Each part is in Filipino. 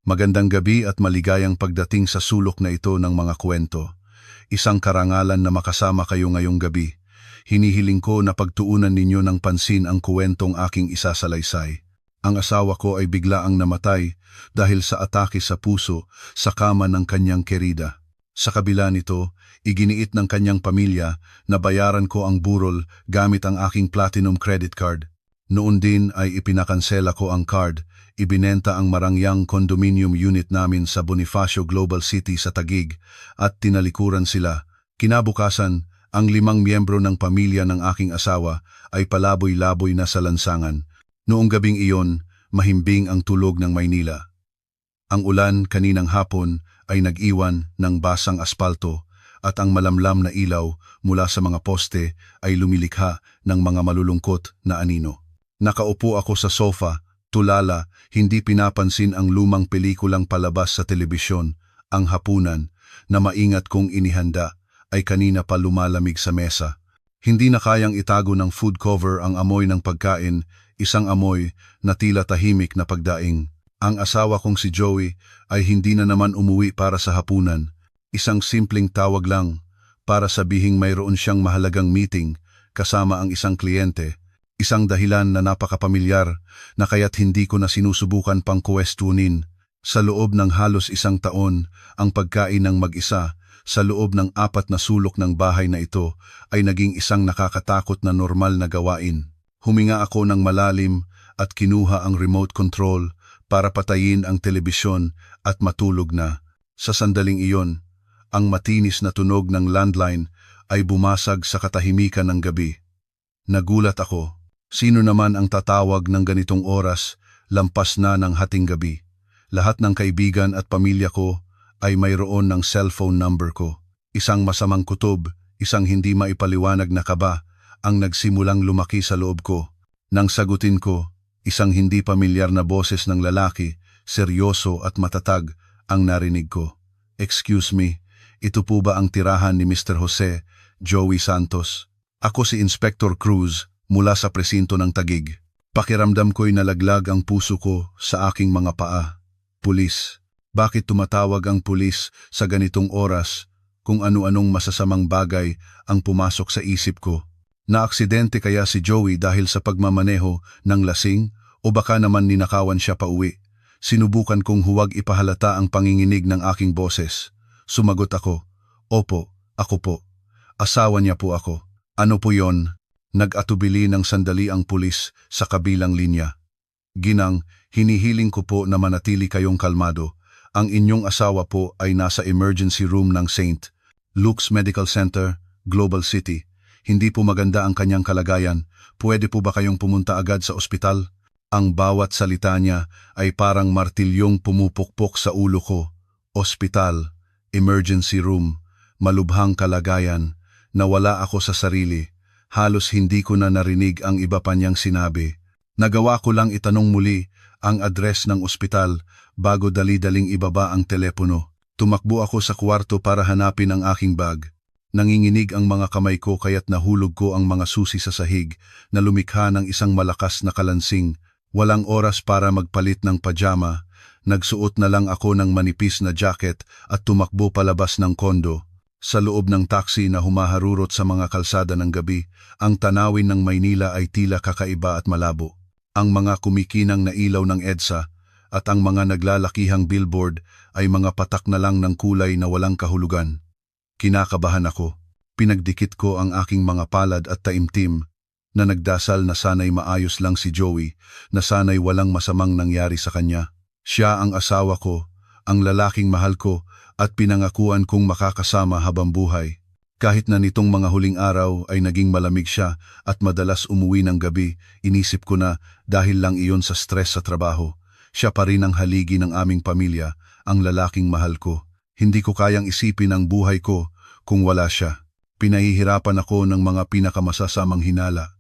Magandang gabi at maligayang pagdating sa sulok na ito ng mga kwento. Isang karangalan na makasama kayo ngayong gabi. Hinihiling ko na pagtuunan ninyo ng pansin ang kwentong aking isasalaysay. Ang asawa ko ay biglaang namatay dahil sa atake sa puso sa kama ng kanyang kerida. Sa kabila nito, iginiit ng kanyang pamilya na bayaran ko ang burol gamit ang aking platinum credit card. Noon din ay ipinakansela ko ang card, ibinenta ang marangyang condominium unit namin sa Bonifacio Global City sa Taguig at tinalikuran sila. Kinabukasan, ang 5 miyembro ng pamilya ng aking asawa ay palaboy-laboy na sa lansangan. Noong gabing iyon, mahimbing ang tulog ng Maynila. Ang ulan kaninang hapon ay nag-iwan ng basang aspalto at ang malamlam na ilaw mula sa mga poste ay lumilikha ng mga malulungkot na anino. Nakaupo ako sa sofa, tulala, hindi pinapansin ang lumang pelikulang palabas sa telebisyon. Ang hapunan na maingat kong inihanda ay kanina pa lumalamig sa mesa. Hindi na kayang itago ng food cover ang amoy ng pagkain, isang amoy na tila tahimik na pagdaing. Ang asawa kong si Joey ay hindi na naman umuwi para sa hapunan. Isang simpleng tawag lang para sabihing mayroon siyang mahalagang meeting kasama ang isang kliyente. Isang dahilan na napakapamilyar na kaya't hindi ko na sinusubukan pang kuwestunin. Sa loob ng halos 1 taon, ang pagkain ng mag-isa sa loob ng 4 na sulok ng bahay na ito ay naging isang nakakatakot na normal na gawain. Huminga ako ng malalim at kinuha ang remote control para patayin ang telebisyon at matulog na. Sa sandaling iyon, ang matinis na tunog ng landline ay bumasag sa katahimikan ng gabi. Nagulat ako. Sino naman ang tatawag ng ganitong oras, lampas na ng hating gabi? Lahat ng kaibigan at pamilya ko ay mayroon ng cellphone number ko. Isang masamang kutob, isang hindi maipaliwanag na kaba ang nagsimulang lumaki sa loob ko. Nang sagutin ko, isang hindi pamilyar na boses ng lalaki, seryoso at matatag ang narinig ko. Excuse me, ito po ba ang tirahan ni Mr. Jose Joey Santos? Ako si Inspector Cruz mula sa presinto ng Taguig. Pakiramdam ko'y nalaglag ang puso ko sa aking mga paa. Pulis. Bakit tumatawag ang pulis sa ganitong oras kung ano-anong masasamang bagay ang pumasok sa isip ko? Naaksidente kaya si Joey dahil sa pagmamaneho ng lasing o baka naman ninakawan siya pauwi? Sinubukan kong huwag ipahalata ang panginginig ng aking boses. Sumagot ako, "Opo, ako po. Asawa niya po ako." "Ano po yon?" Nag-atubili ng sandali ang pulis sa kabilang linya. "Ginang, hinihiling ko po na manatili kayong kalmado. Ang inyong asawa po ay nasa emergency room ng St. Luke's Medical Center, Global City. Hindi po maganda ang kanyang kalagayan. Pwede po ba kayong pumunta agad sa ospital?" Ang bawat salita niya ay parang martilyong pumupukpok sa ulo ko. Ospital, emergency room, malubhang kalagayan. Nawala ako sa sarili. Halos hindi ko na narinig ang iba pa niyang sinabi. Nagawa ko lang itanong muli ang address ng ospital bago dali-daling ibaba ang telepono. Tumakbo ako sa kwarto para hanapin ang aking bag. Nanginginig ang mga kamay ko kaya't nahulog ko ang mga susi sa sahig na lumikha ng isang malakas na kalansing. Walang oras para magpalit ng pajama. Nagsuot na lang ako ng manipis na jacket at tumakbo palabas ng kondo. Sa loob ng taxi na humaharurot sa mga kalsada ng gabi, ang tanawin ng Maynila ay tila kakaiba at malabo. Ang mga kumikinang na ilaw ng EDSA at ang mga naglalakihang billboard ay mga patak na lang ng kulay na walang kahulugan. Kinakabahan ako. Pinagdikit ko ang aking mga palad at taimtim na nagdasal na sana'y maayos lang si Joey, na sana'y walang masamang nangyari sa kanya. Siya ang asawa ko, ang lalaking mahal ko, at pinangakuan kong makakasama habang buhay. Kahit na nitong mga huling araw ay naging malamig siya at madalas umuwi ng gabi, inisip ko na dahil lang iyon sa stress sa trabaho. Siya pa rin ang haligi ng aming pamilya, ang lalaking mahal ko. Hindi ko kayang isipin ang buhay ko kung wala siya. Pinahihirapan ako ng mga pinakamasasamang hinala.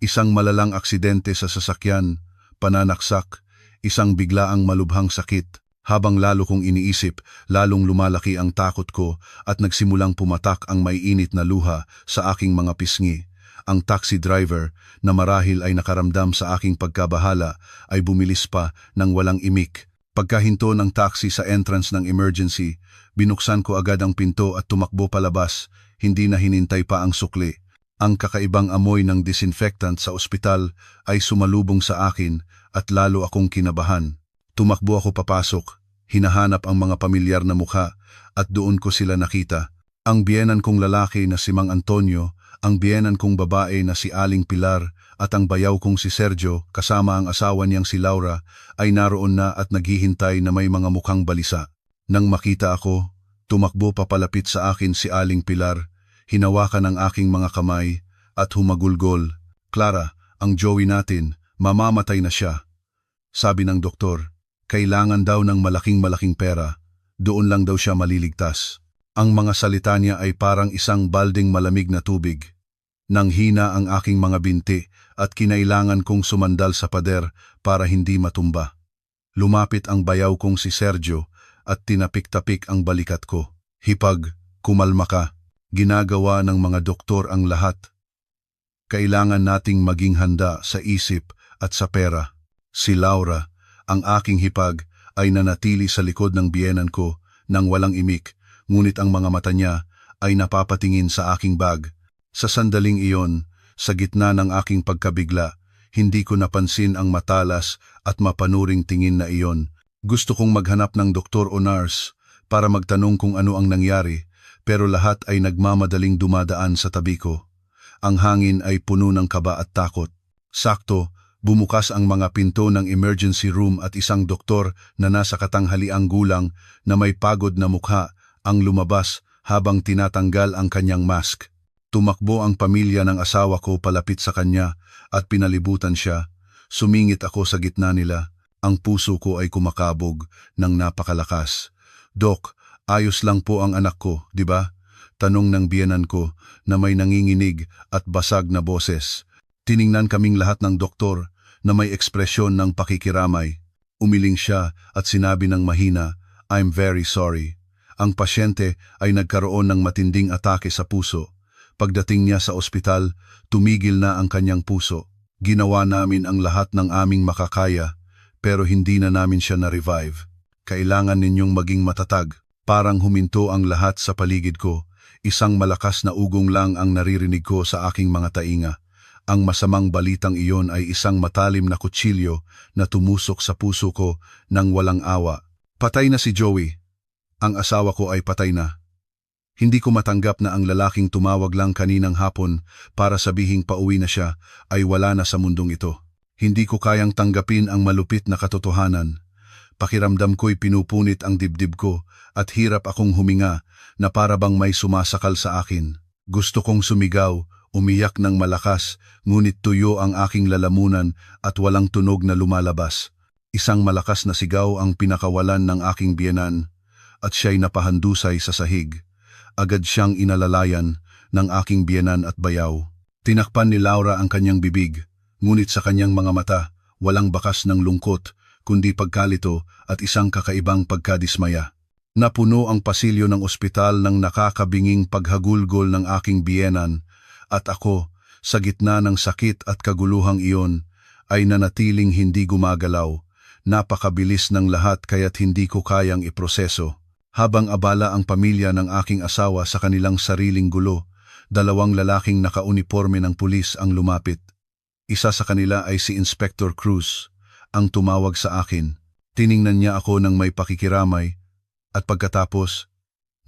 Isang malalang aksidente sa sasakyan, pananaksak, isang biglaang malubhang sakit. Habang lalo kong iniisip, lalong lumalaki ang takot ko at nagsimulang pumatak ang maiinit na luha sa aking mga pisngi. Ang taxi driver na marahil ay nakaramdam sa aking pagkabahala ay bumilis pa ng walang imik. Pagkahinto ng taxi sa entrance ng emergency, binuksan ko agad ang pinto at tumakbo palabas, hindi na hinintay pa ang sukli. Ang kakaibang amoy ng disinfectant sa ospital ay sumalubong sa akin at lalo akong kinabahan. Tumakbo ako papasok, hinahanap ang mga pamilyar na mukha at doon ko sila nakita. Ang biyenan kong lalaki na si Mang Antonio, ang biyenan kong babae na si Aling Pilar at ang bayaw kong si Sergio kasama ang asawa niyang si Laura ay naroon na at naghihintay na may mga mukhang balisa. Nang makita ako, tumakbo papalapit sa akin si Aling Pilar, hinawakan ang aking mga kamay at humagulgol. "Clara, ang Joey natin, mamamatay na siya." Sabi ng doktor, kailangan daw ng malaking pera, doon lang daw siya maliligtas. Ang mga salita niya ay parang isang balding malamig na tubig. Nanghina ang aking mga binti at kinailangan kong sumandal sa pader para hindi matumba. Lumapit ang bayaw kong si Sergio at tinapik-tapik ang balikat ko. "Hipag, kumalma ka. Ginagawa ng mga doktor ang lahat. Kailangan nating maging handa sa isip at sa pera." Si Laura, ang aking hipag, ay nanatili sa likod ng biyenan ko nang walang imik, ngunit ang mga mata niya ay napapatingin sa aking bag. Sa sandaling iyon, sa gitna ng aking pagkabigla, hindi ko napansin ang matalas at mapanuring tingin na iyon. Gusto kong maghanap ng doktor o nurse para magtanong kung ano ang nangyari, pero lahat ay nagmamadaling dumadaan sa tabi ko. Ang hangin ay puno ng kaba at takot. Sakto, bumukas ang mga pinto ng emergency room at isang doktor na nasa katanghaliang gulang na may pagod na mukha ang lumabas habang tinatanggal ang kanyang mask. Tumakbo ang pamilya ng asawa ko palapit sa kanya at pinalibutan siya. Sumingit ako sa gitna nila. Ang puso ko ay kumakabog ng napakalakas. "Dok, ayos lang po ang anak ko, di ba?" Tanong ng biyenan ko na may nanginginig at basag na boses. Tiningnan kaming lahat ng doktor na may ekspresyon ng pakikiramay. Umiling siya at sinabi ng mahina, "I'm very sorry." Ang pasyente ay nagkaroon ng matinding atake sa puso. Pagdating niya sa ospital, tumigil na ang kanyang puso. Ginawa namin ang lahat ng aming makakaya, pero hindi na namin siya na-revive. "Kailangan ninyong maging matatag." Parang huminto ang lahat sa paligid ko. Isang malakas na ugong lang ang naririnig ko sa aking mga tainga. Ang masamang balitang iyon ay isang matalim na kutsilyo na tumusok sa puso ko nang walang awa. Patay na si Joey. Ang asawa ko ay patay na. Hindi ko matanggap na ang lalaking tumawag lang kaninang hapon para sabihing pauwi na siya ay wala na sa mundong ito. Hindi ko kayang tanggapin ang malupit na katotohanan. Pakiramdam ko'y pinupunit ang dibdib ko at hirap akong huminga na para bang may sumasakal sa akin. Gusto kong sumigaw, umiyak ng malakas, ngunit tuyo ang aking lalamunan at walang tunog na lumalabas. Isang malakas na sigaw ang pinakawalan ng aking biyenan at siya'y napahandusay sa sahig. Agad siyang inalalayan ng aking biyenan at bayaw. Tinakpan ni Laura ang kanyang bibig, ngunit sa kanyang mga mata, walang bakas ng lungkot, kundi pagkalito at isang kakaibang pagkadismaya. Napuno ang pasilyo ng ospital ng nakakabinging paghagulgol ng aking biyenan, at ako, sa gitna ng sakit at kaguluhang iyon, ay nanatiling hindi gumagalaw. Napakabilis ng lahat kaya't hindi ko kayang iproseso. Habang abala ang pamilya ng aking asawa sa kanilang sariling gulo, dalawang lalaking nakauniporme ng pulis ang lumapit. Isa sa kanila ay si Inspector Cruz, ang tumawag sa akin. Tiningnan niya ako ng may pakikiramay, at pagkatapos,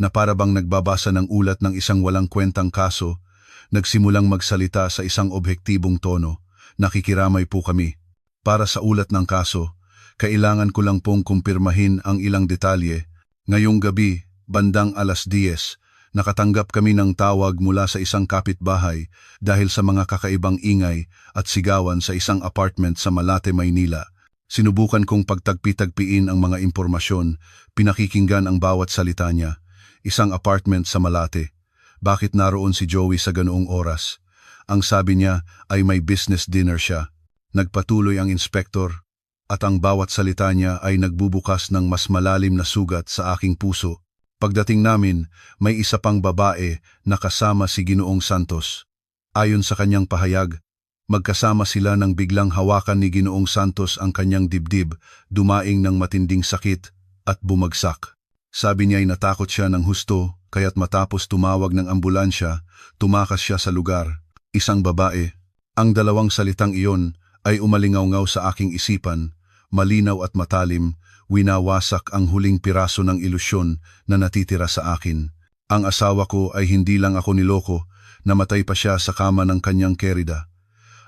na para bang nagbabasa ng ulat ng isang walang kwentang kaso, nagsimulang magsalita sa isang objektibong tono. "Nakikiramay po kami. Para sa ulat ng kaso, kailangan ko lang pong kumpirmahin ang ilang detalye. Ngayong gabi, bandang 10:00, nakatanggap kami ng tawag mula sa isang kapitbahay dahil sa mga kakaibang ingay at sigawan sa isang apartment sa Malate, Maynila. Sinubukan kong pagtagpi-tagpiin ang mga impormasyon, pinakikinggan ang bawat salita niya. Isang apartment sa Malate. Bakit naroon si Joey sa ganoong oras? Ang sabi niya ay may business dinner siya." Nagpatuloy ang inspektor, at ang bawat salita niya ay nagbubukas ng mas malalim na sugat sa aking puso. Pagdating namin, may isa pang babae na kasama si Ginoong Santos. Ayon sa kanyang pahayag, Magkasama sila nang biglang hawakan ni Ginoong Santos ang kanyang dibdib, dumaing ng matinding sakit at bumagsak. Sabi niya ay natakot siya ng husto, kaya't matapos tumawag ng ambulansya, tumakas siya sa lugar. Isang babae. Ang dalawang salitang iyon ay umalingaw-ngaw sa aking isipan, malinaw at matalim, winawasak ang huling piraso ng ilusyon na natitira sa akin. Ang asawa ko ay hindi lang ako niloko, namatay pa siya sa kama ng kanyang kerida.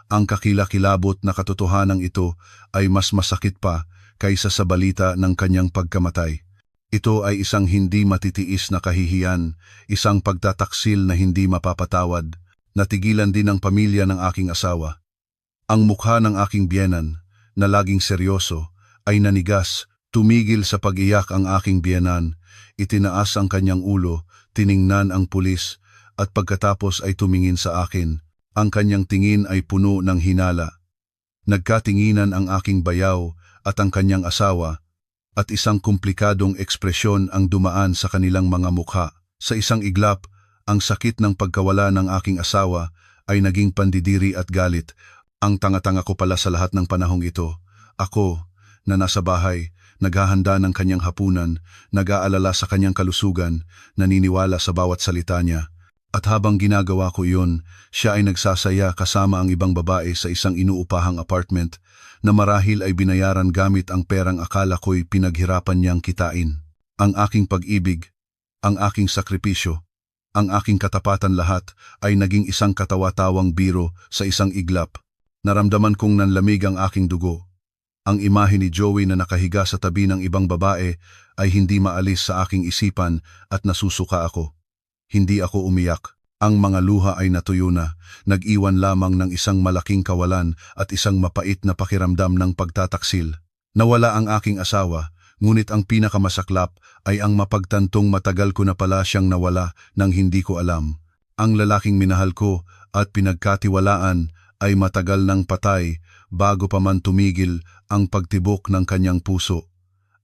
Ang kakilakilabot na katotohanan ito ay mas masakit pa kaysa sa balita ng kanyang pagkamatay. Ito ay isang hindi matitiis na kahihiyan, isang pagtataksil na hindi mapapatawad. Natigilan din ang pamilya ng aking asawa. Ang mukha ng aking biyenan, na laging seryoso, ay nanigas, tumigil sa pag-iyak ang aking biyenan, itinaas ang kanyang ulo, tiningnan ang pulis, at pagkatapos ay tumingin sa akin. Ang kanyang tingin ay puno ng hinala. Nagkatinginan ang aking bayaw at ang kanyang asawa, at isang komplikadong ekspresyon ang dumaan sa kanilang mga mukha. Sa isang iglap, ang sakit ng pagkawala ng aking asawa ay naging pandidiri at galit. Ang tanga-tanga ko pala sa lahat ng panahong ito. Ako, na nasa bahay, naghahanda ng kanyang hapunan, nag-aalala sa kanyang kalusugan, naniniwala sa bawat salita niya. At habang ginagawa ko iyon, siya ay nagsasaya kasama ang ibang babae sa isang inuupahang apartment na marahil ay binayaran gamit ang perang akala ko'y pinaghirapan niyang kitain. Ang aking pag-ibig, ang aking sakripisyo, ang aking katapatan lahat ay naging isang katawa-tawang biro sa isang iglap. Naramdaman kong nanlamig ang aking dugo. Ang imahe ni Joey na nakahiga sa tabi ng ibang babae ay hindi maalis sa aking isipan at nasusuka ako. Hindi ako umiyak. Ang mga luha ay natuyo na, nag-iwan lamang ng isang malaking kawalan at isang mapait na pakiramdam ng pagtataksil. Nawala ang aking asawa, ngunit ang pinakamasaklap ay ang mapagtantong matagal ko na pala siyang nawala nang hindi ko alam. Ang lalaking minahal ko at pinagkatiwalaan ay matagal nang patay bago pa man tumigil ang pagtibok ng kanyang puso.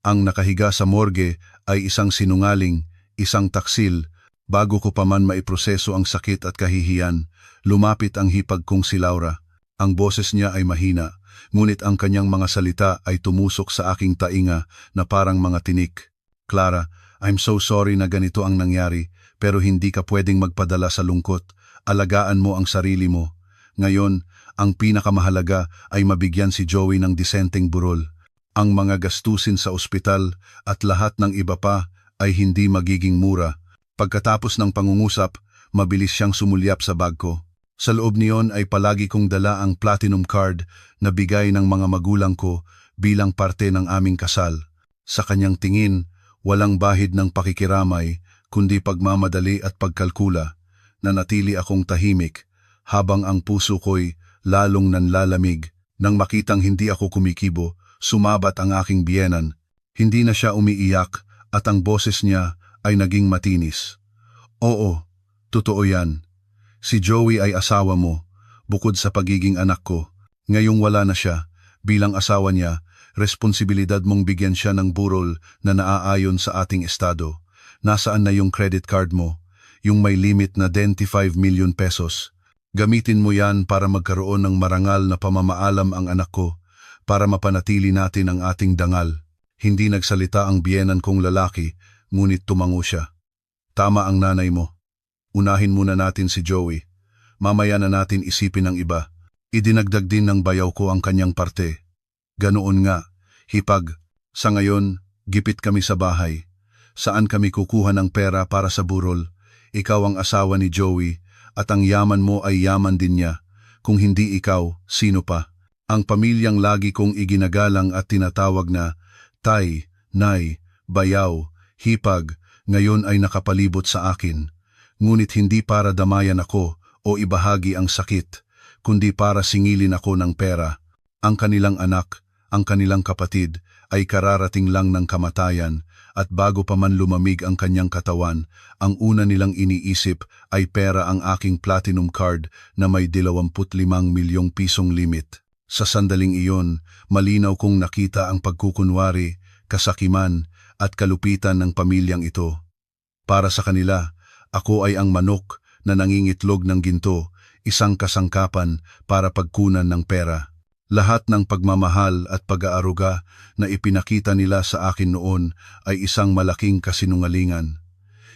Ang nakahiga sa morgue ay isang sinungaling, isang taksil. Bago ko pa man maiproseso ang sakit at kahihiyan, lumapit ang hipag kong si Laura. Ang boses niya ay mahina, ngunit ang kanyang mga salita ay tumusok sa aking tainga na parang mga tinik. Clara, I'm so sorry na ganito ang nangyari, pero hindi ka pwedeng magpadala sa lungkot. Alagaan mo ang sarili mo. Ngayon, ang pinakamahalaga ay mabigyan si Joey ng disenteng burol. Ang mga gastusin sa ospital at lahat ng iba pa ay hindi magiging mura. Pagkatapos ng pangungusap, mabilis siyang sumulyap sa bag ko. Sa loob niyon ay palagi kong dala ang platinum card na bigay ng mga magulang ko bilang parte ng aming kasal. Sa kanyang tingin, walang bahid ng pakikiramay, kundi pagmamadali at pagkalkula. Nanatili akong tahimik, habang ang puso ko'y lalong nanlalamig. Nang makitang hindi ako kumikibo, sumabat ang aking biyenan. Hindi na siya umiiyak at ang boses niya ay naging matinis. Oo, totoo yan. Si Joey ay asawa mo, bukod sa pagiging anak ko. Ngayong wala na siya, bilang asawa niya, responsibilidad mong bigyan siya ng burol na naaayon sa ating estado. Nasaan na yung credit card mo? Yung may limit na 25 million pesos. Gamitin mo yan para magkaroon ng marangal na pamamaalam ang anak ko, para mapanatili natin ang ating dangal. Hindi nagsalita ang biyenan kong lalaki, ngunit tumango siya. Tama ang nanay mo. Unahin muna natin si Joey. Mamaya na natin isipin ang iba. Idinagdag din ng bayaw ko ang kanyang parte. Ganoon nga, hipag. Sa ngayon, gipit kami sa bahay. Saan kami kukuha ng pera para sa burol? Ikaw ang asawa ni Joey, at ang yaman mo ay yaman din niya. Kung hindi ikaw, sino pa? Ang pamilyang lagi kong iginagalang at tinatawag na tay, nay, bayaw, hipag, ngayon ay nakapalibot sa akin. Ngunit hindi para damayan ako o ibahagi ang sakit, kundi para singilin ako ng pera. Ang kanilang anak, ang kanilang kapatid, ay kararating lang ng kamatayan, at bago pa man lumamig ang kanyang katawan, ang una nilang iniisip ay pera ang aking platinum card na may 25 milyong pisong limit. Sa sandaling iyon, malinaw kong nakita ang pagkukunwari, kasakiman, at kalupitan ng pamilyang ito. Para sa kanila, ako ay ang manok na nangingitlog ng ginto, isang kasangkapan para pagkunan ng pera. Lahat ng pagmamahal at pag-aaruga na ipinakita nila sa akin noon ay isang malaking kasinungalingan.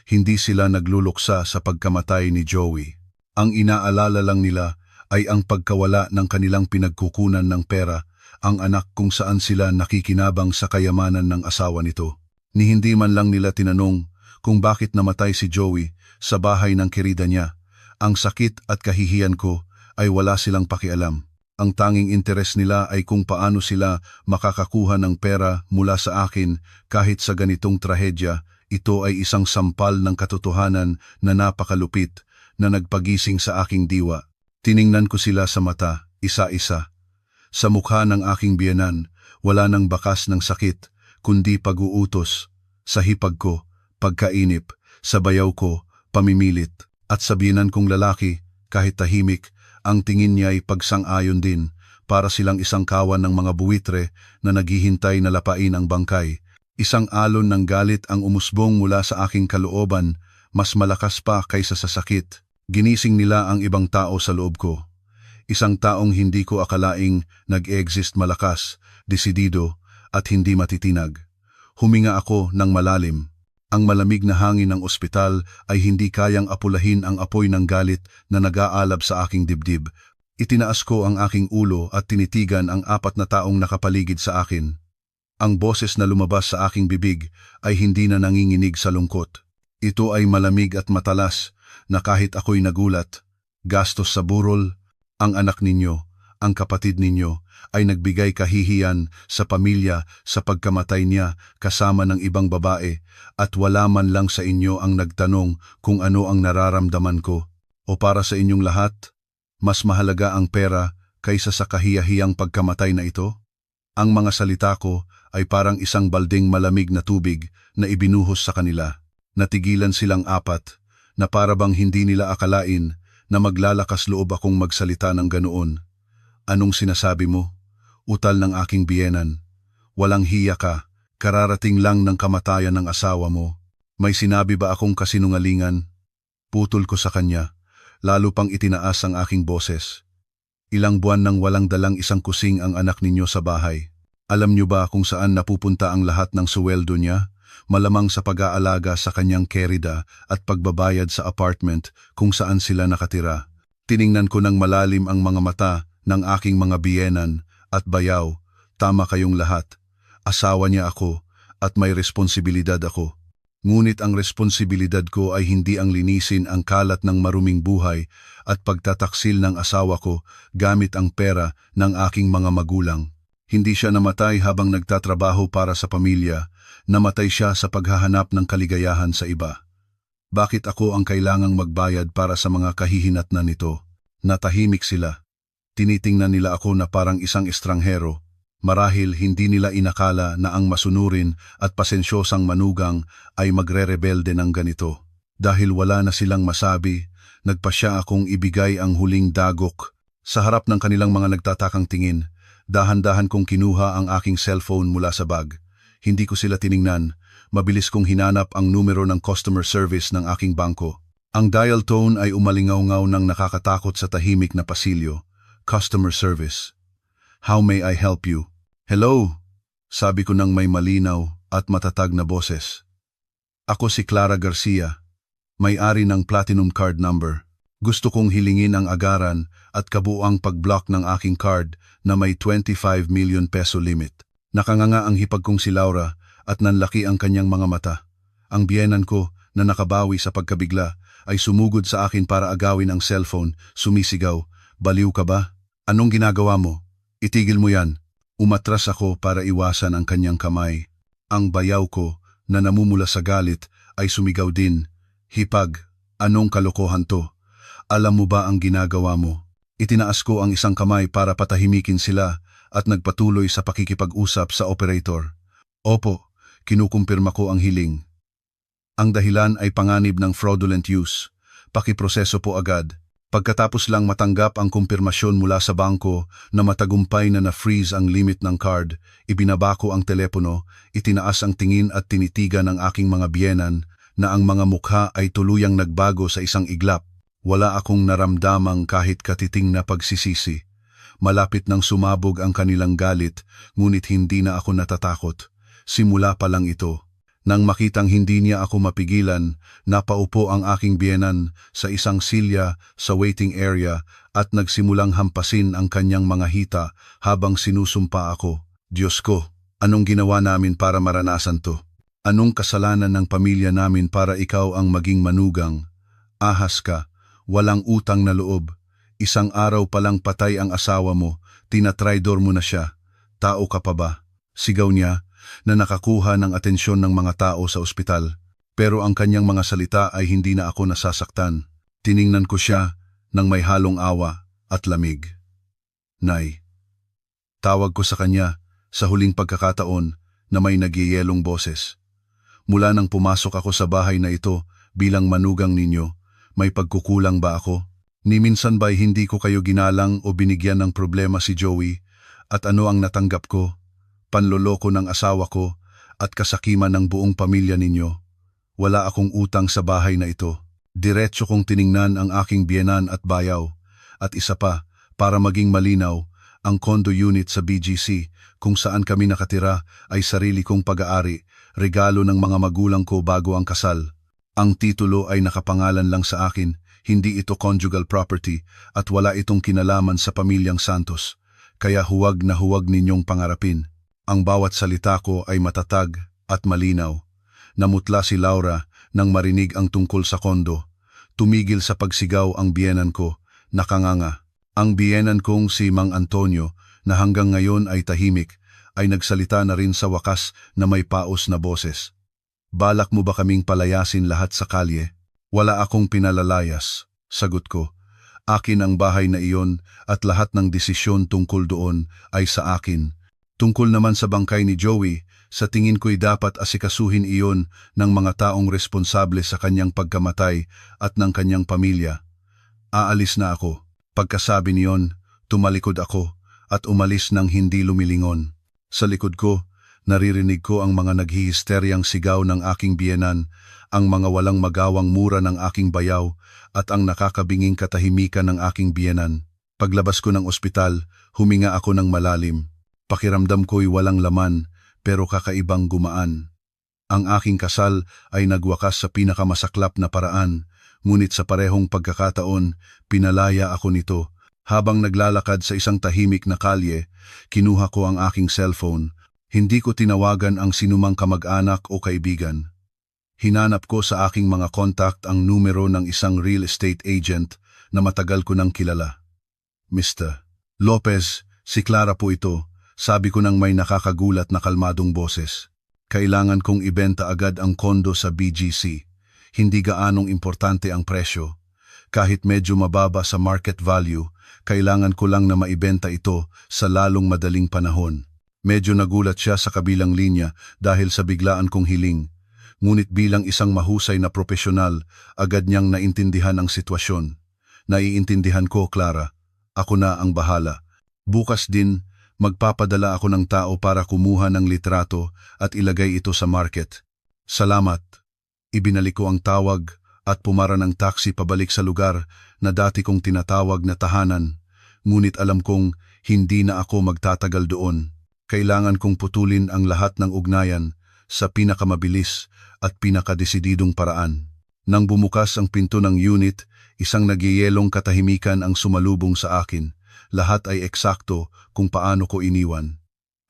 Hindi sila nagluluksa sa pagkamatay ni Joey. Ang inaalala lang nila ay ang pagkawala ng kanilang pinagkukunan ng pera, ang anak kung saan sila nakikinabang sa kayamanan ng asawa nito. Ni hindi man lang nila tinanong kung bakit namatay si Joey sa bahay ng kirida niya. Ang sakit at kahihiyan ko ay wala silang pakialam. Ang tanging interes nila ay kung paano sila makakakuha ng pera mula sa akin kahit sa ganitong trahedya. Ito ay isang sampal ng katotohanan na napakalupit na nagpagising sa aking diwa. Tiningnan ko sila sa mata, isa-isa. Sa mukha ng aking biyenan, wala nang bakas ng sakit, kundi pag-uutos. Sa hipag ko, pagkainip, sa bayaw ko, pamimilit. At sa biyenan kong lalaki, kahit tahimik, ang tingin niya ay pagsang-ayon din, para silang isang kawan ng mga buwitre na naghihintay na lapain ang bangkay. Isang alon ng galit ang umusbong mula sa aking kalooban, mas malakas pa kaysa sa sakit. Ginising nila ang ibang tao sa loob ko. Isang taong hindi ko akalaing nag-exist malakas, desidido, at hindi matitinag. Huminga ako ng malalim. Ang malamig na hangin ng ospital ay hindi kayang apulahin ang apoy ng galit na nag-aalab sa aking dibdib. Itinaas ko ang aking ulo at tinitigan ang 4 na taong nakapaligid sa akin. Ang boses na lumabas sa aking bibig ay hindi na nanginginig sa lungkot. Ito ay malamig at matalas na kahit ako'y nagulat. Gastos sa burol, ang anak ninyo, ang kapatid ninyo, ay nagbigay kahihiyan sa pamilya sa pagkamatay niya kasama ng ibang babae at wala man lang sa inyo ang nagtanong kung ano ang nararamdaman ko. O para sa inyong lahat, mas mahalaga ang pera kaysa sa kahiyahiyang pagkamatay na ito? Ang mga salita ko ay parang isang balding malamig na tubig na ibinuhos sa kanila. Natigilan silang 4 na parabang hindi nila akalain na maglalakas loob akong magsalita ng ganoon. Anong sinasabi mo? Utal ng aking biyenan. Walang hiya ka, kararating lang ng kamatayan ng asawa mo. May sinabi ba akong kasinungalingan? Putol ko sa kanya, lalo pang itinaas ang aking boses. Ilang buwan nang walang dalang isang kusing ang anak ninyo sa bahay. Alam niyo ba kung saan napupunta ang lahat ng suweldo niya? Malamang sa pag-aalaga sa kanyang kerida at pagbabayad sa apartment kung saan sila nakatira. Tiningnan ko ng malalim ang mga mata ng aking mga biyenan at bayaw. Tama kayong lahat. Asawa niya ako at may responsibilidad ako. Ngunit ang responsibilidad ko ay hindi ang linisin ang kalat ng maruming buhay at pagtataksil ng asawa ko gamit ang pera ng aking mga magulang. Hindi siya namatay habang nagtatrabaho para sa pamilya, namatay siya sa paghahanap ng kaligayahan sa iba. Bakit ako ang kailangang magbayad para sa mga kahihinatnan nito? Natahimik sila. Tinitingnan nila ako na parang isang estranghero. Marahil hindi nila inakala na ang masunurin at pasensyosang manugang ay magre-rebelde ng ganito. Dahil wala na silang masabi, nagpasya akong ibigay ang huling dagok. Sa harap ng kanilang mga nagtatakang tingin, dahan-dahan kong kinuha ang aking cellphone mula sa bag. Hindi ko sila tiningnan, mabilis kong hinanap ang numero ng customer service ng aking bangko. Ang dial tone ay umalingaw-ngaw ng nakakatakot sa tahimik na pasilyo. Customer service. How may I help you? Hello, sabi ko ng may malinaw at matatag na boses. Ako si Clara Garcia, may-ari ng Platinum Card Number. Gusto kong hilingin ang agaran at kabuuang pag-block ng aking card na may 25 million peso limit. Nakanganga ang hipag kong si Laura at nanlaki ang kanyang mga mata. Ang biyenan ko na nakabawi sa pagkabigla ay sumugod sa akin para agawin ang cellphone, sumisigaw, "Baliw ka ba? Anong ginagawa mo? Itigil mo yan." Umatras ako para iwasan ang kanyang kamay. Ang bayaw ko na namumula sa galit ay sumigaw din, "Hipag, anong kalokohan to? Alam mo ba ang ginagawa mo?" Itinaas ko ang isang kamay para patahimikin sila at nagpatuloy sa pakikipag-usap sa operator. Opo, kinukumpirma ko ang hiling. Ang dahilan ay panganib ng fraudulent use. Pakiproseso po agad. Pagkatapos lang matanggap ang kumpirmasyon mula sa bangko na matagumpay na na-freeze ang limit ng card, ibinaba ko ang telepono, itinaas ang tingin at tinitigan ng aking mga biyenan na ang mga mukha ay tuluyang nagbago sa isang iglap. Wala akong naramdamang kahit katiting na pagsisisi. Malapit nang sumabog ang kanilang galit, ngunit hindi na ako natatakot. Simula pa lang ito. Nang makitang hindi niya ako mapigilan, napaupo ang aking biyenan sa isang silya sa waiting area at nagsimulang hampasin ang kanyang mga hita habang sinusumpa ako. Diyos ko, anong ginawa namin para maranasan to? Anong kasalanan ng pamilya namin para ikaw ang maging manugang? Ahas ka, walang utang na loob. Isang araw palang patay ang asawa mo, tinatraidor mo na siya. Tao ka pa ba? Sigaw niya na nakakuha ng atensyon ng mga tao sa ospital. Pero ang kanyang mga salita ay hindi na ako nasasaktan. Tiningnan ko siya ng may halong awa at lamig. Nay. Tawag ko sa kanya sa huling pagkakataon na may nagyeyelong boses. Mula nang pumasok ako sa bahay na ito bilang manugang ninyo, may pagkukulang ba ako? Ni minsan ba'y hindi ko kayo ginalang o binigyan ng problema si Joey? At ano ang natanggap ko? Panloloko ng asawa ko at kasakiman ng buong pamilya ninyo. Wala akong utang sa bahay na ito. Diretso kong tiningnan ang aking biyenan at bayaw. At isa pa, para maging malinaw, ang condo unit sa BGC kung saan kami nakatira ay sarili kong pag-aari, regalo ng mga magulang ko bago ang kasal. Ang titulo ay nakapangalan lang sa akin, hindi ito conjugal property at wala itong kinalaman sa pamilyang Santos. Kaya huwag na huwag ninyong pangarapin. Ang bawat salita ko ay matatag at malinaw. Namutla si Laura nang marinig ang tungkol sa kondo. Tumigil sa pagsigaw ang biyenan ko, nakanganga. Ang biyenan kong si Mang Antonio na hanggang ngayon ay tahimik, ay nagsalita na rin sa wakas na may paos na boses. Balak mo ba kaming palayasin lahat sa kalye? Wala akong pinalalayas, sagot ko. Akin ang bahay na iyon at lahat ng desisyon tungkol doon ay sa akin. Tungkol naman sa bangkay ni Joey, sa tingin ko'y dapat asikasuhin iyon ng mga taong responsable sa kanyang pagkamatay at ng kanyang pamilya. Aalis na ako. Pagkasabi niyon, tumalikod ako at umalis nang hindi lumilingon. Sa likod ko, naririnig ko ang mga naghihisteryang sigaw ng aking biyenan, ang mga walang magawang mura ng aking bayaw at ang nakakabinging katahimikan ng aking biyenan. Paglabas ko ng ospital, huminga ako ng malalim. Pakiramdam ko'y walang laman pero kakaibang gumaan. Ang aking kasal ay nagwakas sa pinakamasaklap na paraan, ngunit sa parehong pagkakataon, pinalaya ako nito. Habang naglalakad sa isang tahimik na kalye, kinuha ko ang aking cellphone. Hindi ko tinawagan ang sinumang kamag-anak o kaibigan. Hinanap ko sa aking mga contact ang numero ng isang real estate agent na matagal ko nang kilala. Mr. Lopez, si Clara po ito, sabi ko nang may nakakagulat na kalmadong boses. Kailangan kong ibenta agad ang kondo sa BGC. Hindi gaanong importante ang presyo. Kahit medyo mababa sa market value, kailangan ko lang na maibenta ito sa lalong madaling panahon. Medyo nagulat siya sa kabilang linya dahil sa biglaan kong hiling. Ngunit bilang isang mahusay na propesyonal, agad niyang naintindihan ang sitwasyon. Naiintindihan ko, Clara. Ako na ang bahala. Bukas din, magpapadala ako ng tao para kumuha ng litrato at ilagay ito sa market. Salamat. Ibinalik ko ang tawag at pumara ng taxi pabalik sa lugar na dati kong tinatawag na tahanan. Ngunit alam kong hindi na ako magtatagal doon. Kailangan kong putulin ang lahat ng ugnayan sa pinakamabilis at pinakadesididong paraan. Nang bumukas ang pinto ng unit, isang nagyeyelong katahimikan ang sumalubong sa akin. Lahat ay eksakto kung paano ko iniwan.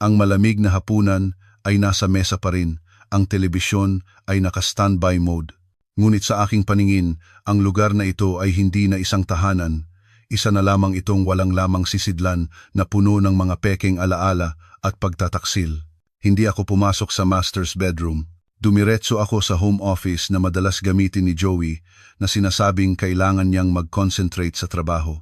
Ang malamig na hapunan ay nasa mesa pa rin, ang telebisyon ay naka-standby mode. Ngunit sa aking paningin, ang lugar na ito ay hindi na isang tahanan. Isa na lamang itong walang lamang sisidlan na puno ng mga pekeng alaala at pagtataksil. Hindi ako pumasok sa master's bedroom. Dumiretso ako sa home office na madalas gamitin ni Joey na sinasabing kailangan niyang mag-concentrate sa trabaho.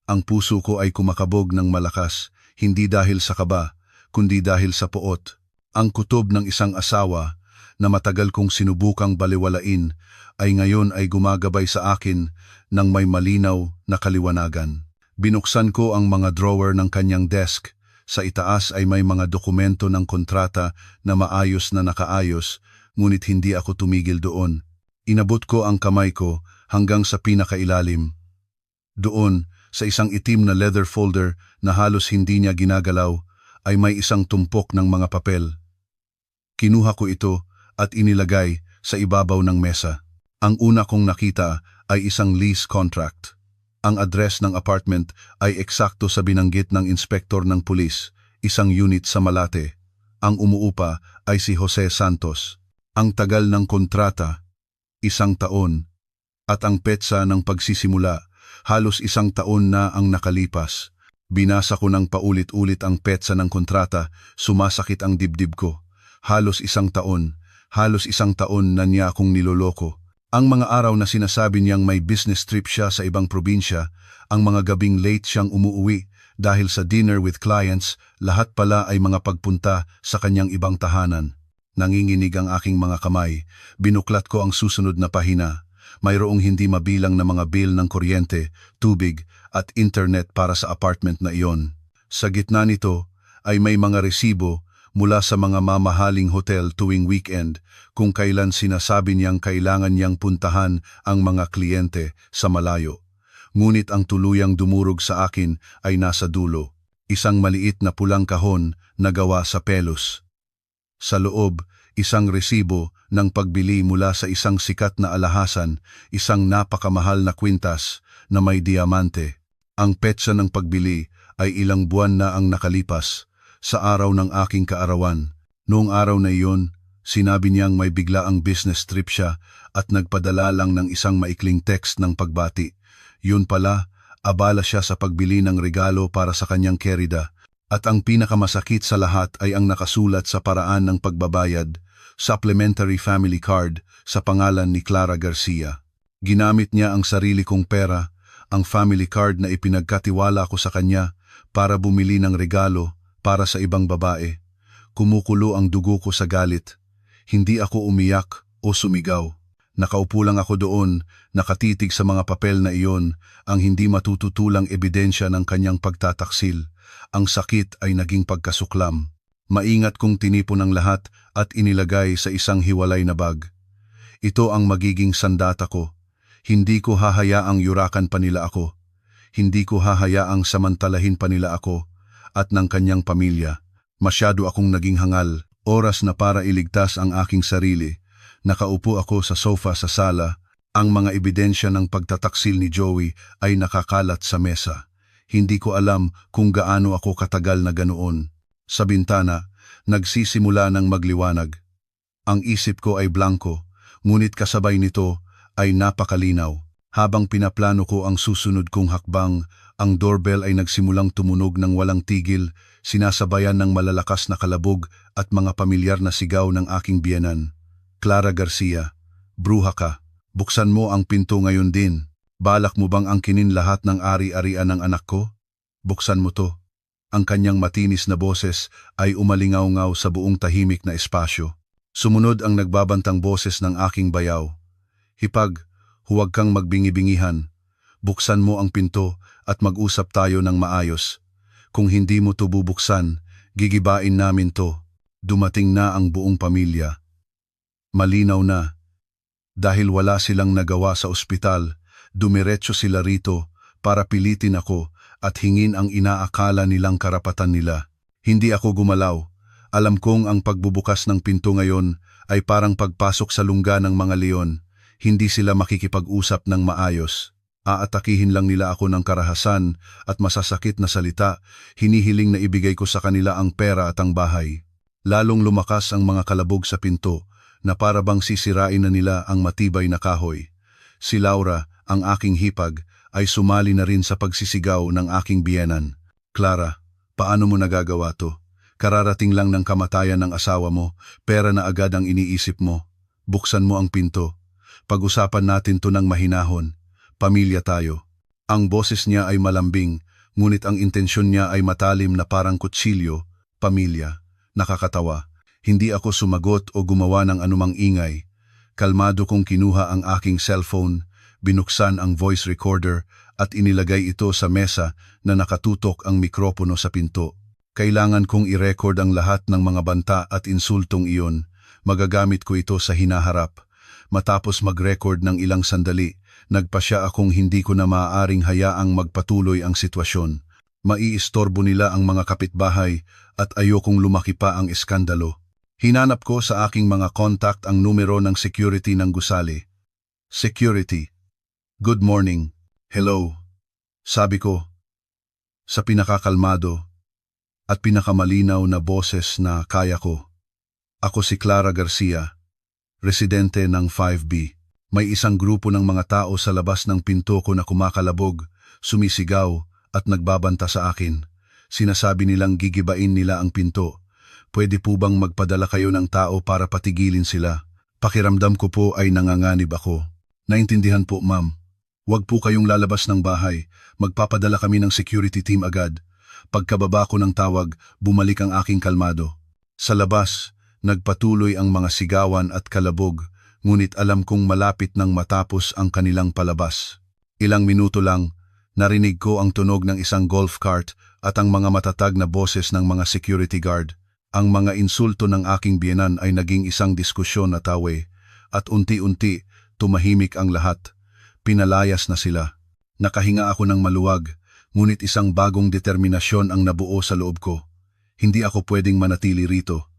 Ang puso ko ay kumakabog ng malakas, hindi dahil sa kaba, kundi dahil sa poot. Ang kutob ng isang asawa na matagal kong sinubukang baliwalain ay ngayon ay gumagabay sa akin ng may malinaw na kaliwanagan. Binuksan ko ang mga drawer ng kanyang desk. Sa itaas ay may mga dokumento ng kontrata na maayos na nakaayos, ngunit hindi ako tumigil doon. Inabot ko ang kamay ko hanggang sa pinakailalim. Doon, sa isang itim na leather folder na halos hindi niya ginagalaw, ay may isang tumpok ng mga papel. Kinuha ko ito at inilagay sa ibabaw ng mesa. Ang una kong nakita ay isang lease contract. Ang address ng apartment ay eksakto sa binanggit ng inspektor ng pulis, isang unit sa Malate. Ang umuupa ay si Jose Santos. Ang tagal ng kontrata, 1 taon. At ang petsa ng pagsisimula, halos 1 taon na ang nakalipas. Binasa ko ng paulit-ulit ang petsa ng kontrata, sumasakit ang dibdib ko. Halos 1 taon, halos 1 taon na niya akong niloloko. Ang mga araw na sinasabi niyang may business trip siya sa ibang probinsya, ang mga gabing late siyang umuuwi dahil sa dinner with clients, lahat pala ay mga pagpunta sa kanyang ibang tahanan. Nanginginig ang aking mga kamay, binuklat ko ang susunod na pahina. Mayroong hindi mabilang na mga bill ng kuryente, tubig at internet para sa apartment na iyon. Sa gitna nito ay may mga resibo mula sa mga mamahaling hotel tuwing weekend kung kailan sinasabi niyang kailangan niyang puntahan ang mga kliyente sa malayo. Ngunit ang tuluyang dumurog sa akin ay nasa dulo, isang maliit na pulang kahon na gawa sa pelos. Sa loob, isang resibo ng pagbili mula sa isang sikat na alhasan, isang napakamahal na kwintas na may diamante. Ang petsa ng pagbili ay ilang buwan na ang nakalipas, sa araw ng aking kaarawan. Noong araw na iyon, sinabi niyang may biglaang business trip siya at nagpadala lang ng isang maikling text ng pagbati. Yun pala, abala siya sa pagbili ng regalo para sa kanyang kerida. At ang pinakamasakit sa lahat ay ang nakasulat sa paraan ng pagbabayad, supplementary family card sa pangalan ni Clara Garcia. Ginamit niya ang sarili kong pera, ang family card na ipinagkatiwala ko sa kanya para bumili ng regalo para sa ibang babae. Kumukulo ang dugo ko sa galit. Hindi ako umiyak o sumigaw. Nakaupo lang ako doon, nakatitig sa mga papel na iyon, ang hindi matututulang ebidensya ng kanyang pagtataksil. Ang sakit ay naging pagkasuklam. Maingat kong tinipon ang lahat at inilagay sa isang hiwalay na bag. Ito ang magiging sandata ko. Hindi ko hahayaang yurakan pa nila ako. Hindi ko hahayaang samantalahin pa nila ako at ng kanyang pamilya. Masyado akong naging hangal. Oras na para iligtas ang aking sarili. Nakaupo ako sa sofa sa sala. Ang mga ebidensya ng pagtataksil ni Joey ay nakakalat sa mesa. Hindi ko alam kung gaano ako katagal na ganoon. Sa bintana, nagsisimula ng magliwanag. Ang isip ko ay blanko, ngunit kasabay nito ay napakalinaw. Habang pinaplano ko ang susunod kong hakbang, ang doorbell ay nagsimulang tumunog ng walang tigil, sinasabayan ng malalakas na kalabog at mga pamilyar na sigaw ng aking biyenan. Clara Garcia, bruha ka, buksan mo ang pinto ngayon din. Balak mo bang angkinin lahat ng ari-arian ng anak ko? Buksan mo to. Ang kanyang matinis na boses ay umalingaw-ngaw sa buong tahimik na espasyo. Sumunod ang nagbabantang boses ng aking bayaw. Hipag, huwag kang magbingi-bingihan. Buksan mo ang pinto at mag-usap tayo ng maayos. Kung hindi mo to bubuksan, gigibain namin to. Dumating na ang buong pamilya. Malinaw na. Dahil wala silang nagawa sa ospital, dumiretso sila rito para pilitin ako at hingin ang inaakala nilang karapatan nila. Hindi ako gumalaw. Alam kong ang pagbubukas ng pinto ngayon ay parang pagpasok sa lungga ng mga leon. Hindi sila makikipag-usap ng maayos. Aatakihin lang nila ako ng karahasan at masasakit na salita. Hinihiling na ibigay ko sa kanila ang pera at ang bahay. Lalong lumakas ang mga kalabog sa pinto na para bang sisirain na nila ang matibay na kahoy. Si Laura, ang aking hipag, ay sumali na rin sa pagsisigaw ng aking biyenan. Clara, paano mo nagagawa to? Kararating lang ng kamatayan ng asawa mo, pera na agad ang iniisip mo. Buksan mo ang pinto. Pag-usapan natin to ng mahinahon. Pamilya tayo. Ang boses niya ay malambing, ngunit ang intensyon niya ay matalim na parang kutsilyo. Pamilya. Nakakatawa. Hindi ako sumagot o gumawa ng anumang ingay. Kalmado kong kinuha ang aking cellphone, binuksan ang voice recorder at inilagay ito sa mesa na nakatutok ang mikropono sa pinto. Kailangan kong i-record ang lahat ng mga banta at insultong iyon. Magagamit ko ito sa hinaharap. Matapos mag-record ng ilang sandali, Nagpasya akong hindi ko na maaaring hayaang magpatuloy ang sitwasyon. Maiistorbo nila ang mga kapitbahay at ayokong lumaki pa ang eskandalo. Hinanap ko sa aking mga contact ang numero ng security ng gusali. Security. Good morning. Hello. Sabi ko, sa pinakakalmado at pinakamalinaw na boses na kaya ko. Ako si Clara Garcia, residente ng 5B. May isang grupo ng mga tao sa labas ng pinto ko na kumakalabog, sumisigaw at nagbabanta sa akin. Sinasabi nilang gigibain nila ang pinto. Pwede po bang magpadala kayo ng tao para patigilin sila? Pakiramdam ko po ay nanganganib ako. Naintindihan po, ma'am. Huwag po kayong lalabas ng bahay. Magpapadala kami ng security team agad. Pagkababa ko ng tawag, bumalik ang aking kalmado. Sa labas, nagpatuloy ang mga sigawan at kalabog, ngunit alam kong malapit nang matapos ang kanilang palabas. Ilang minuto lang, narinig ko ang tunog ng isang golf cart at ang mga matatag na boses ng mga security guard. Ang mga insulto ng aking biyenan ay naging isang diskusyon at away, at unti-unti, tumahimik ang lahat. Pinalayas na sila. Nakahinga ako ng maluwag, ngunit isang bagong determinasyon ang nabuo sa loob ko. Hindi ako pwedeng manatili rito.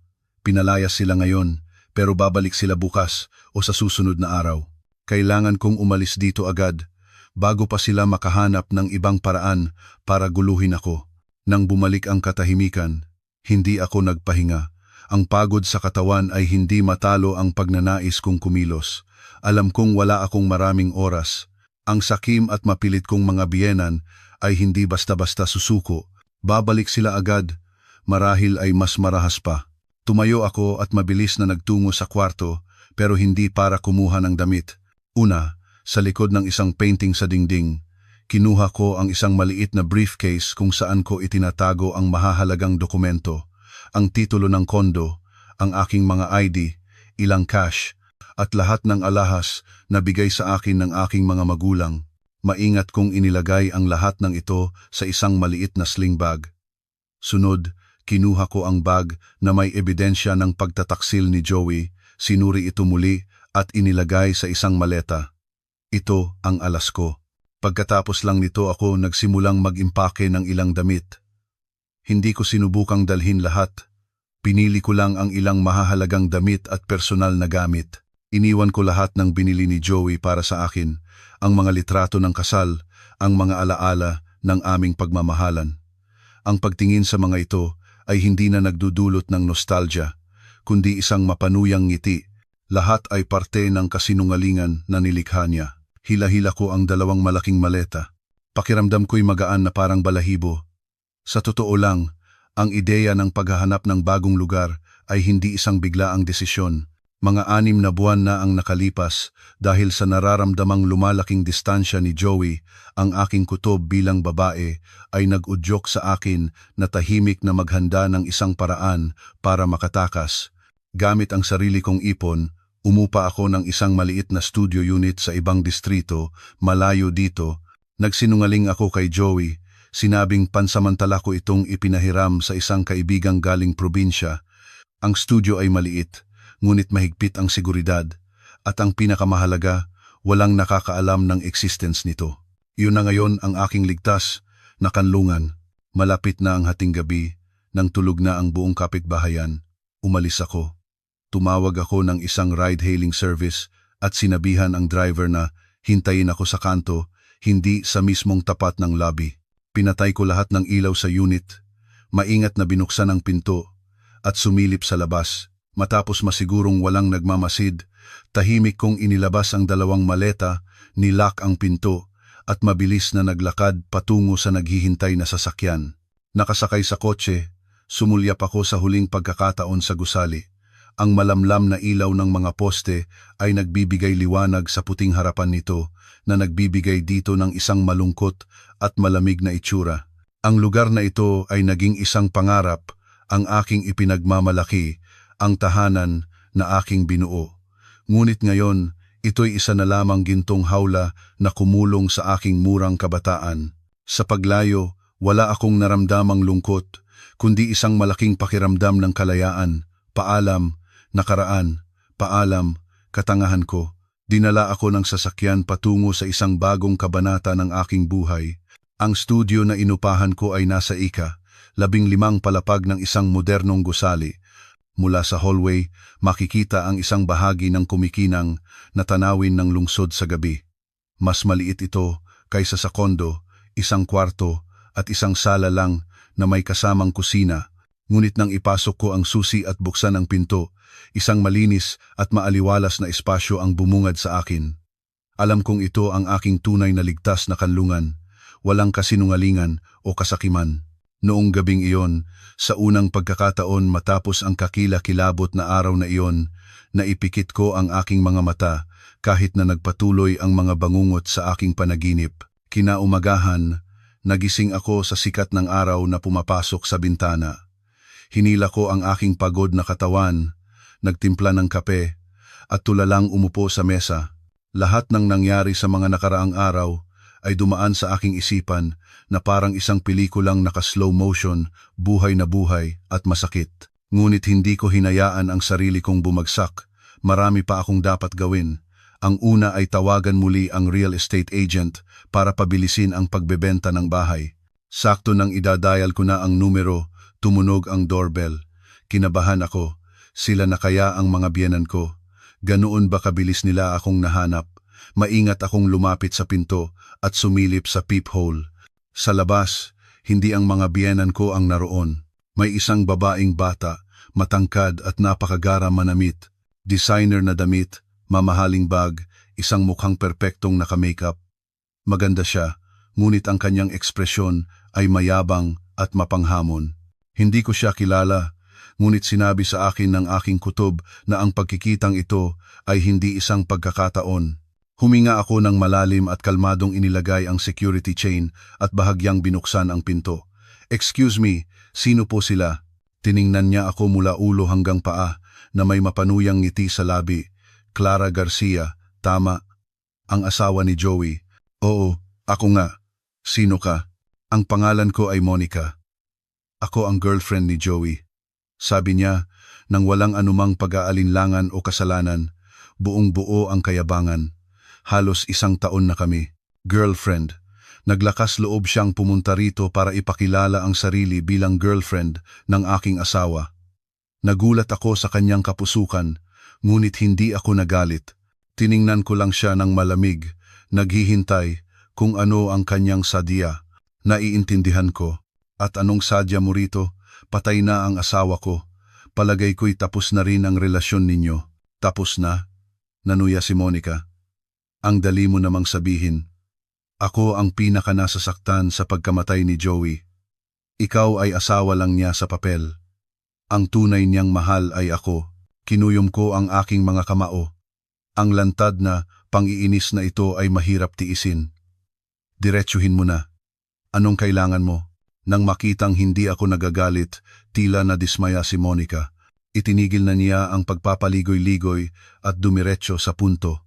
Pinalayas sila ngayon, pero babalik sila bukas o sa susunod na araw. Kailangan kong umalis dito agad, bago pa sila makahanap ng ibang paraan para guluhin ako. Nang bumalik ang katahimikan, hindi ako nagpahinga. Ang pagod sa katawan ay hindi matalo ang pagnanais kong kumilos. Alam kong wala akong maraming oras. Ang sakim at mapilit kong mga biyenan ay hindi basta-basta susuko. Babalik sila agad, marahil ay mas marahas pa. Tumayo ako at mabilis na nagtungo sa kwarto, pero hindi para kumuha ng damit. Una, sa likod ng isang painting sa dingding, kinuha ko ang isang maliit na briefcase kung saan ko itinatago ang mahahalagang dokumento, ang titulo ng kondo, ang aking mga ID, ilang cash, at lahat ng alahas na bigay sa akin ng aking mga magulang. Maingat kong inilagay ang lahat ng ito sa isang maliit na sling bag. Sunod, kinuha ko ang bag na may ebidensya ng pagtataksil ni Joey, sinuri ito muli at inilagay sa isang maleta. Ito ang alas ko. Pagkatapos lang nito ako nagsimulang mag-impake ng ilang damit. Hindi ko sinubukang dalhin lahat. Pinili ko lang ang ilang mahahalagang damit at personal na gamit. Iniwan ko lahat ng binili ni Joey para sa akin, ang mga litrato ng kasal, ang mga alaala ng aming pagmamahalan. Ang pagtingin sa mga ito ay hindi na nagdudulot ng nostalgia, kundi isang mapanuyang ngiti. Lahat ay parte ng kasinungalingan na nilikha niya. Hila-hila ko ang dalawang malaking maleta. Pakiramdam ko'y magaan na parang balahibo. Sa totoo lang, ang ideya ng paghahanap ng bagong lugar ay hindi isang biglaang desisyon. Mga 6 na buwan na ang nakalipas dahil sa nararamdamang lumalaking distansya ni Joey, ang aking kutob bilang babae ay nag-udyok sa akin na tahimik na maghanda ng isang paraan para makatakas. Gamit ang sarili kong ipon, umupa ako ng isang maliit na studio unit sa ibang distrito, malayo dito. Nagsinungaling ako kay Joey, sinabing pansamantala ko itong ipinahiram sa isang kaibigang galing probinsya. Ang studio ay maliit, ngunit mahigpit ang seguridad, at ang pinakamahalaga, walang nakakaalam ng existence nito. Yun na ngayon ang aking ligtas na kanlungan. Malapit na ang hating gabi, nang tulog na ang buong kapitbahayan, umalis ako. Tumawag ako ng isang ride-hailing service at sinabihan ang driver na hintayin ako sa kanto, hindi sa mismong tapat ng lobby. Pinatay ko lahat ng ilaw sa unit, maingat na binuksan ang pinto, at sumilip sa labas. Matapos masigurong walang nagmamasid, tahimik kong inilabas ang 2 maleta, nilock ang pinto, at mabilis na naglakad patungo sa naghihintay na sasakyan. Nakasakay sa kotse, sumulyap ako sa huling pagkakataon sa gusali. Ang malamlam na ilaw ng mga poste ay nagbibigay liwanag sa puting harapan nito na nagbibigay dito ng isang malungkot at malamig na itsura. Ang lugar na ito ay naging isang pangarap, ang aking ipinagmamalaki, ang tahanan na aking binuo. Ngunit ngayon, ito'y isa na lamang gintong hawla na kumulong sa aking murang kabataan. Sa paglayo, wala akong naramdamang lungkot, kundi isang malaking pakiramdam ng kalayaan. Paalam, nakaraan, paalam, katangahan ko. Dinala ako ng sasakyan patungo sa isang bagong kabanata ng aking buhay. Ang studio na inupahan ko ay nasa ika-15 palapag ng isang modernong gusali. Mula sa hallway, makikita ang isang bahagi ng kumikinang na tanawin ng lungsod sa gabi. Mas maliit ito kaysa sa kondo, isang kwarto at isang sala lang na may kasamang kusina. Ngunit nang ipasok ko ang susi at buksan ang pinto, isang malinis at maaliwalas na espasyo ang bumungad sa akin. Alam kong ito ang aking tunay na ligtas na kanlungan, walang kasinungalingan o kasakiman. Noong gabing iyon, sa unang pagkakataon matapos ang kakila-kilabot na araw na iyon, naipikit ko ang aking mga mata kahit na nagpatuloy ang mga bangungot sa aking panaginip. Kinaumagahan, nagising ako sa sikat ng araw na pumapasok sa bintana. Hinila ko ang aking pagod na katawan, nagtimpla ng kape, at tulalang umupo sa mesa. Lahat ng nangyari sa mga nakaraang araw ay dumaan sa aking isipan na parang isang pelikulang naka-slow motion, buhay na buhay at masakit. Ngunit hindi ko hinayaan ang sarili kong bumagsak. Marami pa akong dapat gawin. Ang una ay tawagan muli ang real estate agent para pabilisin ang pagbebenta ng bahay. Sakto nang idadial ko na ang numero, tumunog ang doorbell. Kinabahan ako. Sila na kaya ang mga biyenan ko? Ganoon ba kabilis nila akong nahanap? Maingat akong lumapit sa pinto at sumilip sa peephole. Sa labas, hindi ang mga biyenan ko ang naroon. May isang babaeng bata, matangkad at napakagara manamit. Designer na damit, mamahaling bag, isang mukhang perpektong naka-makeup. Maganda siya, ngunit ang kanyang ekspresyon ay mayabang at mapanghamon. Hindi ko siya kilala, ngunit sinabi sa akin ng aking kutob na ang pagkikitang ito ay hindi isang pagkakataon. Huminga ako ng malalim at kalmadong inilagay ang security chain at bahagyang binuksan ang pinto. "Excuse me, sino po sila?" Tiningnan niya ako mula ulo hanggang paa na may mapanuyang ngiti sa labi. "Clara Garcia, tama. Ang asawa ni Joey." "Oo, ako nga." "Sino ka?" "Ang pangalan ko ay Monica. Ako ang girlfriend ni Joey." Sabi niya, nang walang anumang pag-aalinlangan o kasalanan, buong-buo ang kayabangan. Halos 1 taon na kami. Girlfriend. Naglakas loob siyang pumunta rito para ipakilala ang sarili bilang girlfriend ng aking asawa. Nagulat ako sa kanyang kapusukan, ngunit hindi ako nagalit. Tiningnan ko lang siya ng malamig, naghihintay kung ano ang kanyang sadya. Naiintindihan ko. "At anong sadya mo rito? Patay na ang asawa ko. Palagay ko'y tapos na rin ang relasyon ninyo." "Tapos na?" nanuya si Monica. "Ang dali mo namang sabihin. Ako ang pinaka nasasaktan sa pagkamatay ni Joey. Ikaw ay asawa lang niya sa papel. Ang tunay niyang mahal ay ako." Kinuyom ko ang aking mga kamao. Ang lantad na pang-iinis na ito ay mahirap tiisin. "Diretsuhin mo na. Anong kailangan mo?" Nang makitang hindi ako nagagalit, tila nadismaya si Monica. Itinigil na niya ang pagpapaligoy-ligoy at dumiretso sa punto.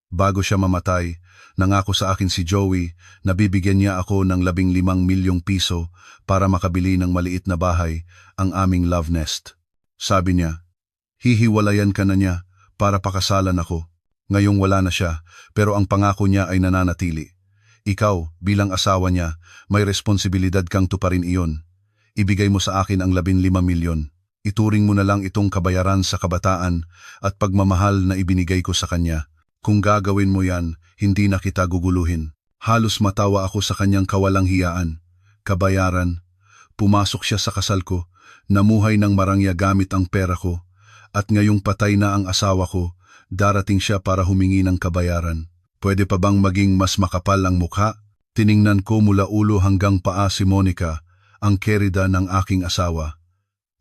Bago siya mamatay, nangako sa akin si Joey na bibigyan niya ako ng 15 milyong piso para makabili ng maliit na bahay, ang aming love nest. Sabi niya, hihiwalayan ka na niya para pakasalan ako. Ngayong wala na siya, pero ang pangako niya ay nananatili. Ikaw, bilang asawa niya, may responsibilidad kang tuparin iyon. Ibigay mo sa akin ang 15 milyon. Ituring mo na lang itong kabayaran sa kabataan at pagmamahal na ibinigay ko sa kanya. Kung gagawin mo yan, hindi na kita guguluhin. Halos matawa ako sa kanyang kawalang hiyaan. Kabayaran. Pumasok siya sa kasal ko, namuhay ng marangya gamit ang pera ko, at ngayong patay na ang asawa ko, darating siya para humingi ng kabayaran. Pwede pa bang maging mas makapal ang mukha? Tiningnan ko mula ulo hanggang paa si Monica, ang kerida ng aking asawa.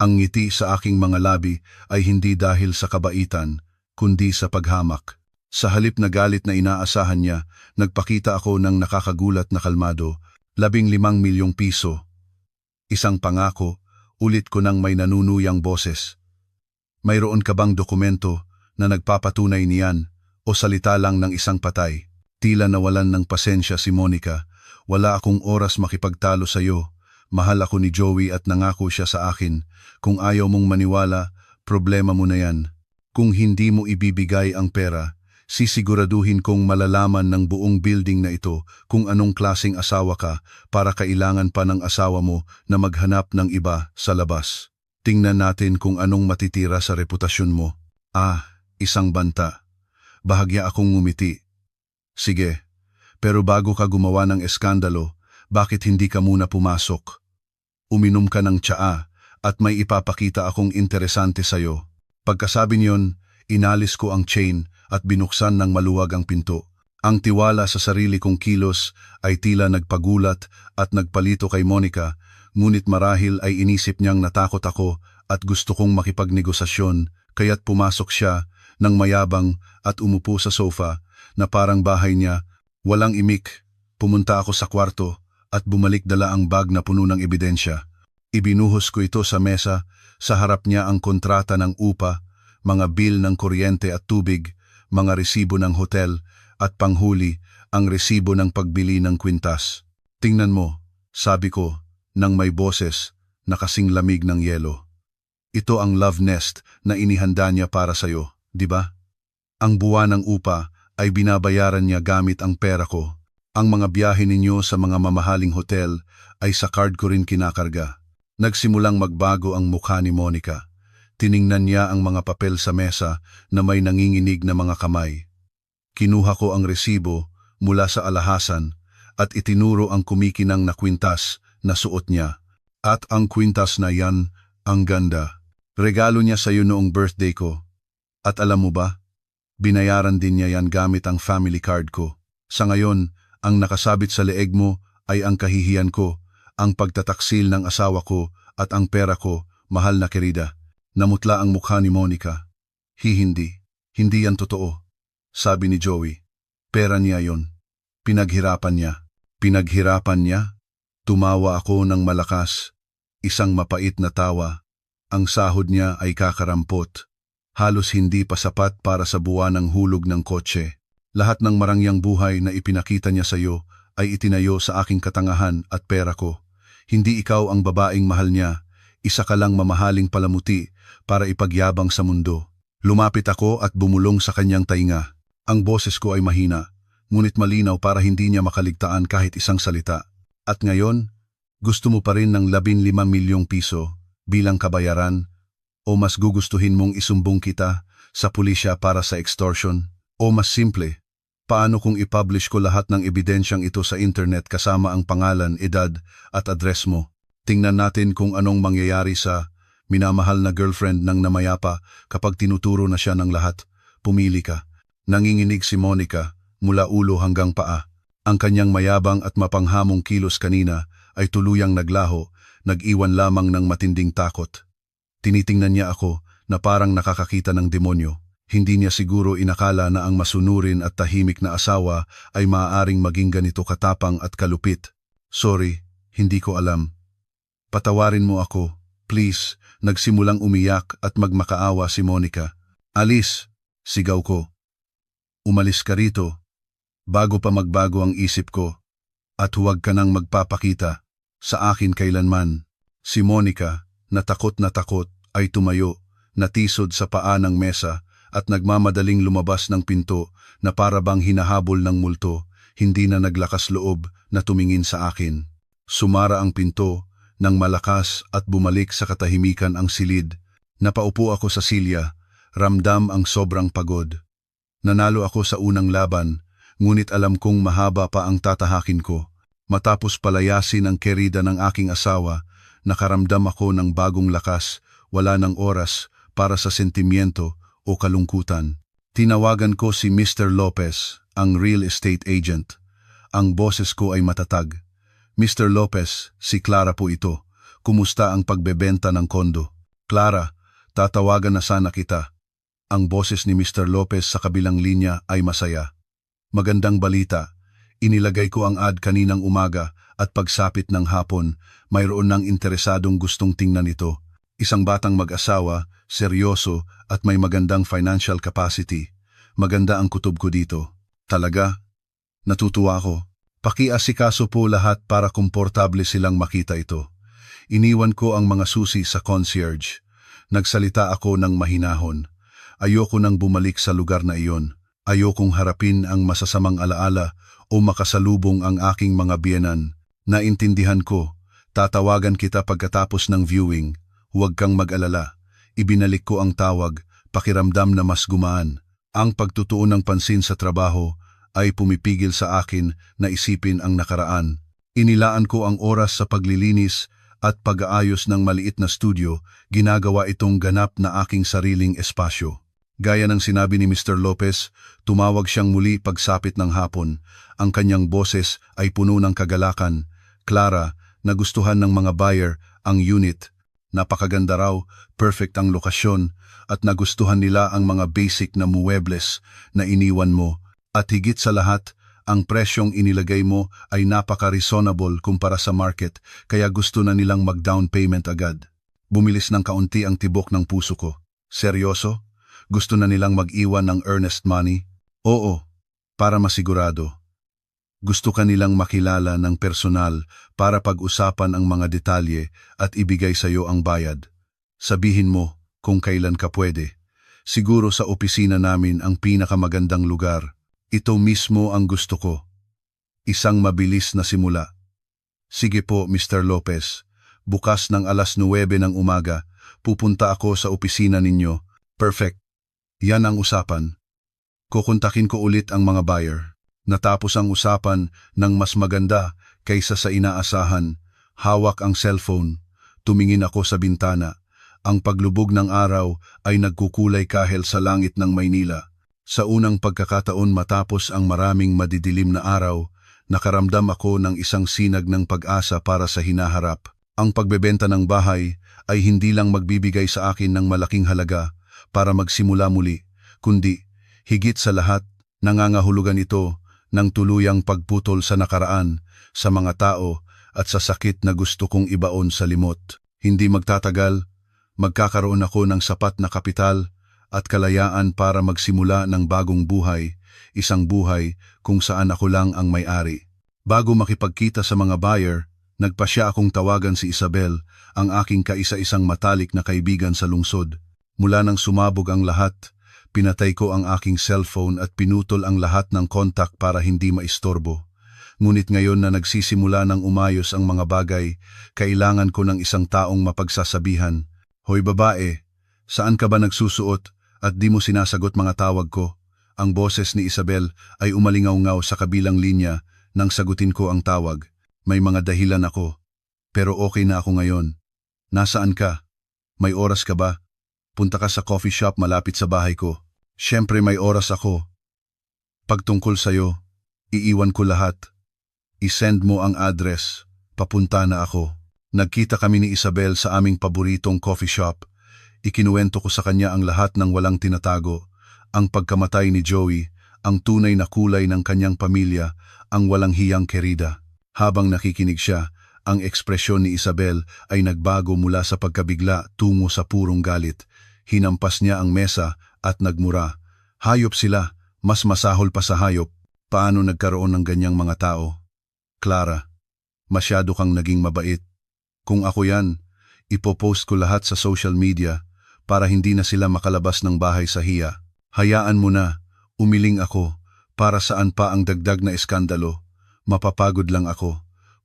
Ang ngiti sa aking mga labi ay hindi dahil sa kabaitan, kundi sa paghamak. Sa halip na galit na inaasahan niya, nagpakita ako ng nakakagulat na kalmado, 15 milyong piso. Isang pangako, ulit ko ng may nanunuyang boses. Mayroon ka bang dokumento na nagpapatunay niyan? O salita lang ng isang patay? Tila nawalan ng pasensya si Monica. Wala akong oras makipagtalo sa iyo. Mahal ako ni Joey at nangako siya sa akin. Kung ayaw mong maniwala, problema mo na yan. Kung hindi mo ibibigay ang pera, Sisiguraduhin kong malalaman ng buong building na ito kung anong klaseng asawa ka para kailangan pa ng asawa mo na maghanap ng iba sa labas. Tingnan natin kung anong matitira sa reputasyon mo. Isang banta. Bahagya akong ngumiti. Sige, pero bago ka gumawa ng eskandalo, bakit hindi ka muna pumasok? Uminom ka ng tsaa at may ipapakita akong interesante sa'yo. Pagkasabi niyon, inalis ko ang chain at binuksan ng maluwag ang pinto. Ang tiwala sa sarili kong kilos ay tila nagpagulat at nagpalito kay Monica, ngunit marahil ay inisip niyang natakot ako at gusto kong makipagnegosasyon, kaya't pumasok siya ng mayabang at umupo sa sofa na parang bahay niya. Walang imik, pumunta ako sa kwarto at bumalik dala ang bag na puno ng ebidensya. Ibinuhos ko ito sa mesa, sa harap niya ang kontrata ng upa, mga bill ng kuryente at tubig, mga resibo ng hotel, at panghuli, ang resibo ng pagbili ng kwintas. Tingnan mo, sabi ko, nang may boses na kasing lamig ng yelo. Ito ang love nest na inihanda niya para sa'yo, di ba? Ang buwan ng upa ay binabayaran niya gamit ang pera ko. Ang mga biyahe ninyo sa mga mamahaling hotel ay sa card ko rin kinakarga. Nagsimulang magbago ang mukha ni Monica. Tiningnan niya ang mga papel sa mesa na may nanginginig na mga kamay. Kinuha ko ang resibo mula sa alhasan at itinuro ang kumikinang na kwintas na suot niya. At ang kwintas na yan, ang ganda. Regalo niya sa iyo noong birthday ko. At alam mo ba, binayaran din niya yan gamit ang family card ko. Sa ngayon, ang nakasabit sa leeg mo ay ang kahihiyan ko, ang pagtataksil ng asawa ko at ang pera ko, mahal na kerida. Namutla ang mukha ni Monica. Hindi yan totoo, sabi ni Joey. Pera niya yon. Pinaghirapan niya. Pinaghirapan niya? Tumawa ako ng malakas. Isang mapait na tawa. Ang sahod niya ay kakarampot. Halos hindi pa sapat para sa buwan ng hulog ng kotse. Lahat ng marangyang buhay na ipinakita niya sa iyo ay itinayo sa aking katangahan at pera ko. Hindi ikaw ang babaeng mahal niya. Isa ka lang mamahaling palamuti para ipagyabang sa mundo. Lumapit ako at bumulong sa kanyang tainga. Ang boses ko ay mahina, ngunit malinaw para hindi niya makaligtaan kahit isang salita. At ngayon, gusto mo pa rin ng 15 milyong piso bilang kabayaran? O mas gugustuhin mong isumbong kita sa pulisya para sa extortion? O mas simple, paano kung ipublish ko lahat ng ebidensyang ito sa internet kasama ang pangalan, edad at address mo? Tingnan natin kung anong mangyayari sa minamahal na girlfriend ng namayapa kapag tinuturo na siya ng lahat. Pumili ka. Nanginginig si Monica mula ulo hanggang paa. Ang kanyang mayabang at mapanghamong kilos kanina ay tuluyang naglaho, nag-iwan lamang ng matinding takot. Tinitingnan niya ako na parang nakakakita ng demonyo. Hindi niya siguro inakala na ang masunurin at tahimik na asawa ay maaaring maging ganito katapang at kalupit. Sorry, hindi ko alam. Patawarin mo ako, please. Nagsimulang umiyak at magmakaawa si Monica. Alis, sigaw ko. Umalis ka rito, bago pa magbago ang isip ko, at huwag ka nang magpapakita sa akin kailanman. Si Monica, na takot ay tumayo, natisod sa paa ng mesa at nagmamadaling lumabas ng pinto na para bang hinahabol ng multo, hindi na naglakas loob na tumingin sa akin. Sumara ang pinto nang malakas at bumalik sa katahimikan ang silid. Napaupo ako sa silya, ramdam ang sobrang pagod. Nanalo ako sa unang laban, ngunit alam kong mahaba pa ang tatahakin ko. Matapos palayasin ang kerida ng aking asawa, nakaramdam ako ng bagong lakas, wala ng oras para sa sentimiento o kalungkutan. Tinawagan ko si Mr. Lopez, ang real estate agent. Ang boses ko ay matatag. Mr. Lopez, si Clara po ito. Kumusta ang pagbebenta ng kondo? Clara, tatawagan na sana kita. Ang boses ni Mr. Lopez sa kabilang linya ay masaya. Magandang balita. Inilagay ko ang ad kaninang umaga at pagsapit ng hapon, mayroon ng interesadong gustong tingnan ito. Isang batang mag-asawa, seryoso at may magandang financial capacity. Maganda ang kutob ko dito. Talaga? Natutuwa ako. Pakiasikaso po lahat para komportable silang makita ito. Iniwan ko ang mga susi sa concierge. Nagsalita ako ng mahinahon. Ayoko nang bumalik sa lugar na iyon. Ayokong harapin ang masasamang alaala o makasalubong ang aking mga biyenan. Naintindihan ko, tatawagan kita pagkatapos ng viewing. Huwag kang mag-alala. Ibinalik ko ang tawag, pakiramdam na mas gumaan. Ang pagtutuon ng pansin sa trabaho ay pumipigil sa akin na isipin ang nakaraan. Inilaan ko ang oras sa paglilinis at pag-aayos ng maliit na studio, ginagawa itong ganap na aking sariling espasyo. Gaya ng sinabi ni Mr. Lopez, tumawag siyang muli pagsapit ng hapon. Ang kanyang boses ay puno ng kagalakan. Clara, nagustuhan ng mga buyer ang unit. Napakaganda raw, perfect ang lokasyon, at nagustuhan nila ang mga basic na muebles na iniwan mo. At higit sa lahat, ang presyong inilagay mo ay napaka-reasonable kumpara sa market, kaya gusto na nilang mag-down payment agad. Bumilis ng kaunti ang tibok ng puso ko. Seryoso? Gusto na nilang mag-iwan ng earnest money? Oo, para masigurado. Gusto ka nilang makilala ng personal para pag-usapan ang mga detalye at ibigay sa iyo ang bayad. Sabihin mo kung kailan ka pwede. Siguro sa opisina namin ang pinakamagandang lugar. Ito mismo ang gusto ko. Isang mabilis na simula. Sige po, Mr. Lopez. Bukas ng alas 9 ng umaga, pupunta ako sa opisina ninyo. Perfect. Yan ang usapan. Kukontakin ko ulit ang mga buyer. Natapos ang usapan ng mas maganda kaysa sa inaasahan. Hawak ang cellphone. Tumingin ako sa bintana. Ang paglubog ng araw ay nagkukulay kahel sa langit ng Maynila. Sa unang pagkakataon matapos ang maraming madidilim na araw, nakaramdam ako ng isang sinag ng pag-asa para sa hinaharap. Ang pagbebenta ng bahay ay hindi lang magbibigay sa akin ng malaking halaga para magsimula muli, kundi higit sa lahat, nangangahulugan ito ng tuluyang pagputol sa nakaraan, sa mga tao at sa sakit na gusto kong ibaon sa limot. Hindi magtatagal, magkakaroon ako ng sapat na kapital at kalayaan para magsimula ng bagong buhay, isang buhay kung saan ako lang ang may-ari. Bago makipagkita sa mga buyer, nagpasya akong tawagan si Isabel, ang aking kaisa-isang matalik na kaibigan sa lungsod. Mula nang sumabog ang lahat, pinatay ko ang aking cellphone at pinutol ang lahat ng kontak para hindi maistorbo. Ngunit ngayon na nagsisimula ng umayos ang mga bagay, kailangan ko ng isang taong mapagsasabihan. Hoy babae, saan ka ba nagsusuot at di mo sinasagot mga tawag ko? Ang boses ni Isabel ay umalingaw-ngaw sa kabilang linya nang sagutin ko ang tawag. May mga dahilan ako, pero okay na ako ngayon. Nasaan ka? May oras ka ba? Punta ka sa coffee shop malapit sa bahay ko. Siyempre may oras ako. Pagtungkol sa'yo, iiwan ko lahat. I-send mo ang address. Papunta na ako. Nagkita kami ni Isabel sa aming paboritong coffee shop. Ikinuwento ko sa kanya ang lahat ng walang tinatago. Ang pagkamatay ni Joey, ang tunay na kulay ng kanyang pamilya, ang walang hiyang kerida. Habang nakikinig siya, ang ekspresyon ni Isabel ay nagbago mula sa pagkabigla tungo sa purong galit. Hinampas niya ang mesa at nagmura. Hayop sila, mas masahol pa sa hayop. Paano nagkaroon ng ganyang mga tao? Clara, masyado kang naging mabait. Kung ako yan, ipopost ko lahat sa social media para hindi na sila makalabas ng bahay sa hiya. Hayaan mo na, umiling ako, para saan pa ang dagdag na eskandalo. Mapapagod lang ako.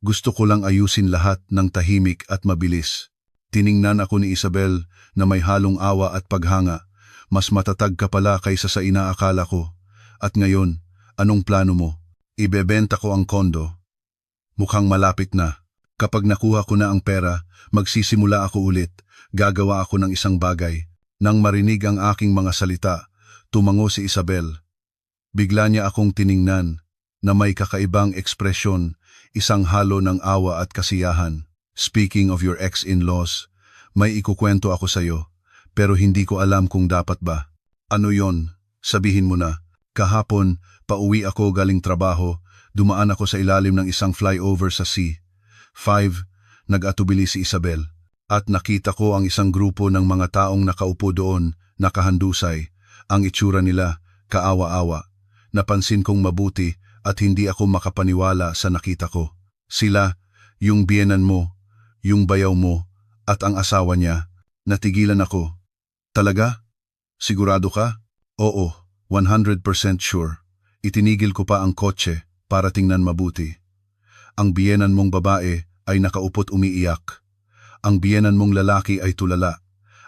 Gusto ko lang ayusin lahat ng tahimik at mabilis. Tiningnan ako ni Isabel na may halong awa at paghanga. Mas matatag ka pala kaysa sa inaakala ko. At ngayon, anong plano mo? Ibebenta ko ang kondo. Mukhang malapit na. Kapag nakuha ko na ang pera, magsisimula ako ulit. Gagawa ako ng isang bagay. Nang marinig ang aking mga salita, tumango si Isabel. Bigla niya akong tiningnan na may kakaibang ekspresyon, isang halo ng awa at kasiyahan. Speaking of your ex-in-laws, may ikukwento ako sa'yo, pero hindi ko alam kung dapat ba. Ano yon? Sabihin mo na. Kahapon, pauwi ako galing trabaho, dumaan ako sa ilalim ng isang flyover sa C5, nag-atubili si Isabel, at nakita ko ang isang grupo ng mga taong nakaupo doon, nakahandusay. Ang itsura nila, kaawa-awa. Napansin kong mabuti at hindi ako makapaniwala sa nakita ko. Sila, yung biyenan mo, yung bayaw mo, at ang asawa niya. Natigilan ako. Talaga? Sigurado ka? Oo, 100% sure. Itinigil ko pa ang kotse para tingnan mabuti. Ang biyenan mong babae ay nakaupot umiiyak. Ang biyenan mong lalaki ay tulala.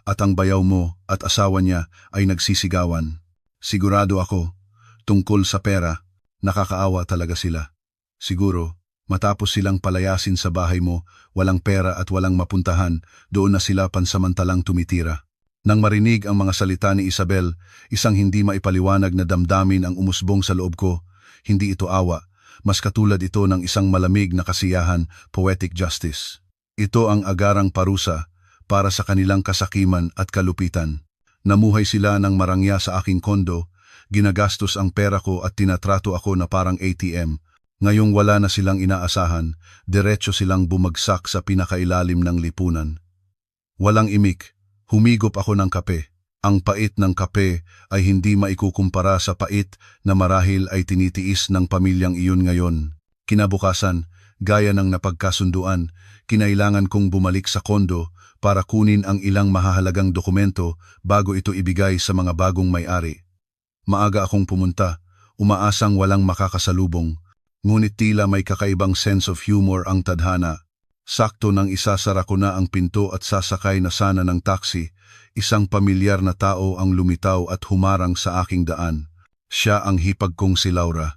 At ang bayaw mo at asawa niya ay nagsisigawan. Sigurado ako, tungkol sa pera, nakakaawa talaga sila. Siguro, matapos silang palayasin sa bahay mo, walang pera at walang mapuntahan, doon na sila pansamantalang tumitira. Nang marinig ang mga salita ni Isabel, isang hindi maipaliwanag na damdamin ang umusbong sa loob ko. Hindi ito awa, mas katulad ito ng isang malamig na kasiyahan, poetic justice. Ito ang agarang parusa para sa kanilang kasakiman at kalupitan. Namuhay sila ng marangya sa aking kondo, ginagastos ang pera ko at tinatrato ako na parang ATM. Ngayong wala na silang inaasahan, diretso silang bumagsak sa pinakailalim ng lipunan. Walang imik, humigop ako ng kape. Ang pait ng kape ay hindi maikukumpara sa pait na marahil ay tinitiis ng pamilyang iyon ngayon. Kinabukasan, gaya ng napagkasunduan, kinailangan kong bumalik sa kondo para kunin ang ilang mahahalagang dokumento bago ito ibigay sa mga bagong may-ari. Maaga akong pumunta, umaasang walang makakasalubong, ngunit tila may kakaibang sense of humor ang tadhana. Sakto nang isasara ko na ang pinto at sasakay na sana ng taxi, isang pamilyar na tao ang lumitaw at humarang sa aking daan. Siya ang hipag kong si Laura.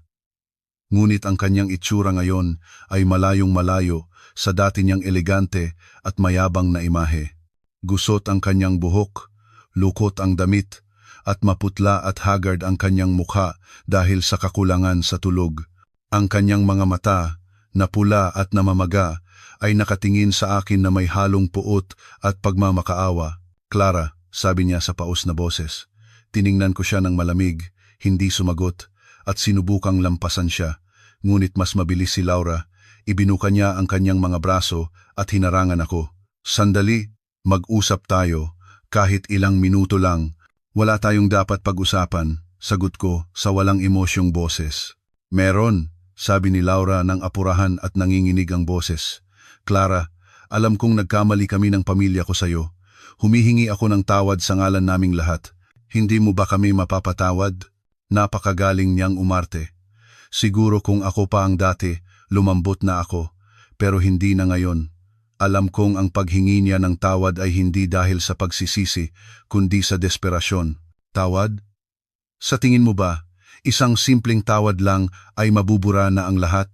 Ngunit ang kanyang itsura ngayon ay malayong malayo sa dati niyang elegante at mayabang na imahe. Gusot ang kanyang buhok, lukot ang damit, at maputla at haggard ang kanyang mukha dahil sa kakulangan sa tulog. Ang kanyang mga mata, na pula at namamaga, ay nakatingin sa akin na may halong puot at pagmamakaawa. "Clara," sabi niya sa paos na boses. Tiningnan ko siya ng malamig, hindi sumagot, at sinubukang lampasan siya. Ngunit mas mabilis si Laura. Ibinuka niya ang kanyang mga braso at hinarangan ako. "Sandali, mag-usap tayo, kahit ilang minuto lang. Wala tayong dapat pag-usapan," sagot ko sa walang emosyong boses. "Meron," sabi ni Laura ng apurahan at nanginginig ang boses. "Clara, alam kong nagkamali kami ng pamilya ko sa'yo. Humihingi ako ng tawad sa ngalan naming lahat. Hindi mo ba kami mapapatawad?" Napakagaling niyang umarte. Siguro kung ako pa ang dati, lumambot na ako, pero hindi na ngayon. Alam kong ang paghingi niya ng tawad ay hindi dahil sa pagsisisi, kundi sa desperasyon. Tawad? Sa tingin mo ba, isang simpleng tawad lang ay mabubura na ang lahat?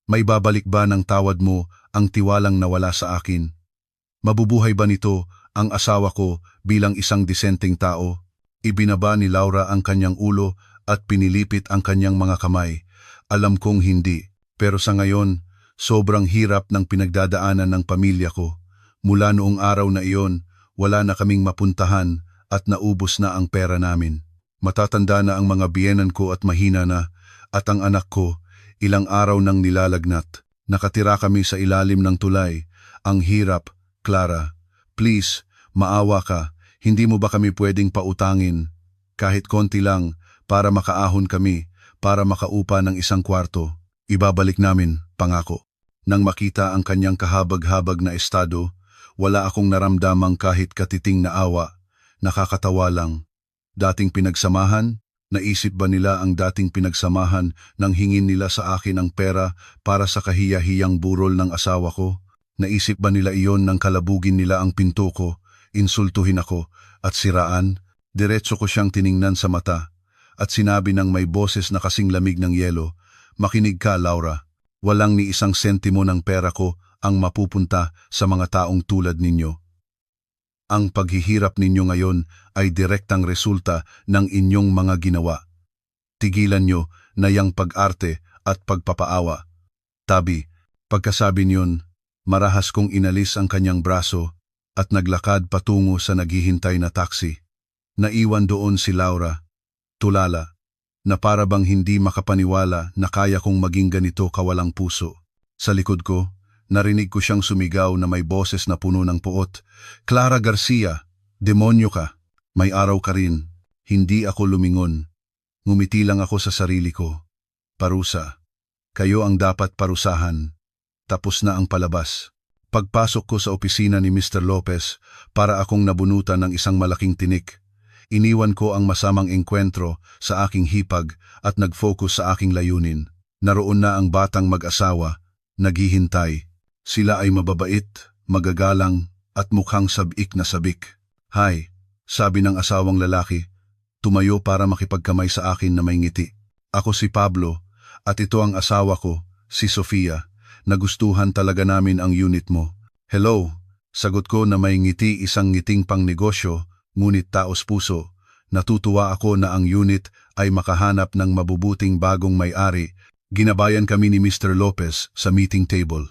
May babalik ba ng tawad mo ang tiwalang nawala sa akin? Mabubuhay ba nito ang asawa ko bilang isang disenteng tao? Ibinaba ni Laura ang kanyang ulo at pinilipit ang kanyang mga kamay. Alam kong hindi, pero sa ngayon, sobrang hirap ng pinagdadaanan ng pamilya ko. Mula noong araw na iyon, wala na kaming mapuntahan at naubos na ang pera namin. Matatanda na ang mga biyenan ko at mahina na, at ang anak ko, ilang araw nang nilalagnat. Nakatira kami sa ilalim ng tulay. Ang hirap, Clara. Please, maawa ka. Hindi mo ba kami pwedeng pautangin? Kahit konti lang, para makaahon kami, para makaupa ng isang kwarto. Ibabalik namin, pangako. Nang makita ang kanyang kahabag-habag na estado, wala akong naramdamang kahit katiting na awa. Nakakatawa lang. Dating pinagsamahan, naisip ba nila ang dating pinagsamahan nang hingin nila sa akin ang pera para sa kahiya-hiyang burol ng asawa ko? Naisip ba nila iyon nang kalabugin nila ang pinto ko, insultuhin ako, at siraan? Diretso ko siyang tiningnan sa mata, at sinabi ng may boses na kasing lamig ng yelo, "Makinig ka, Laura. Walang ni isang sentimo ng pera ko ang mapupunta sa mga taong tulad ninyo. Ang paghihirap ninyo ngayon ay direktang resulta ng inyong mga ginawa. Tigilan nyo na yang pag-arte at pagpapaawa." Tabi, pagkasabi niyon, marahas kong inalis ang kanyang braso at naglakad patungo sa naghihintay na taxi. Naiwan doon si Laura, tulala, na para bang hindi makapaniwala na kaya kong maging ganito kawalang puso. Sa likod ko, narinig ko siyang sumigaw na may boses na puno ng puot. "Clara Garcia, demonyo ka. May araw ka rin." Hindi ako lumingon. Ngumiti lang ako sa sarili ko. Parusa. Kayo ang dapat parusahan. Tapos na ang palabas. Pagpasok ko sa opisina ni Mr. Lopez, para akong nabunutan ng isang malaking tinik. Iniwan ko ang masamang engkwentro sa aking hipag at nag-focus sa aking layunin. Naroon na ang batang mag-asawa, naghihintay. Sila ay mababait, magagalang, at mukhang sabik na sabik. "Hi," sabi ng asawang lalaki, tumayo para makipagkamay sa akin na may ngiti. "Ako si Pablo, at ito ang asawa ko, si Sofia. Nagustuhan talaga namin ang unit mo." "Hello," sagot ko na may ngiti, isang ngiting pang negosyo, ngunit taos puso. Natutuwa ako na ang unit ay makahanap ng mabubuting bagong may-ari. Ginabayan kami ni Mr. Lopez sa meeting table.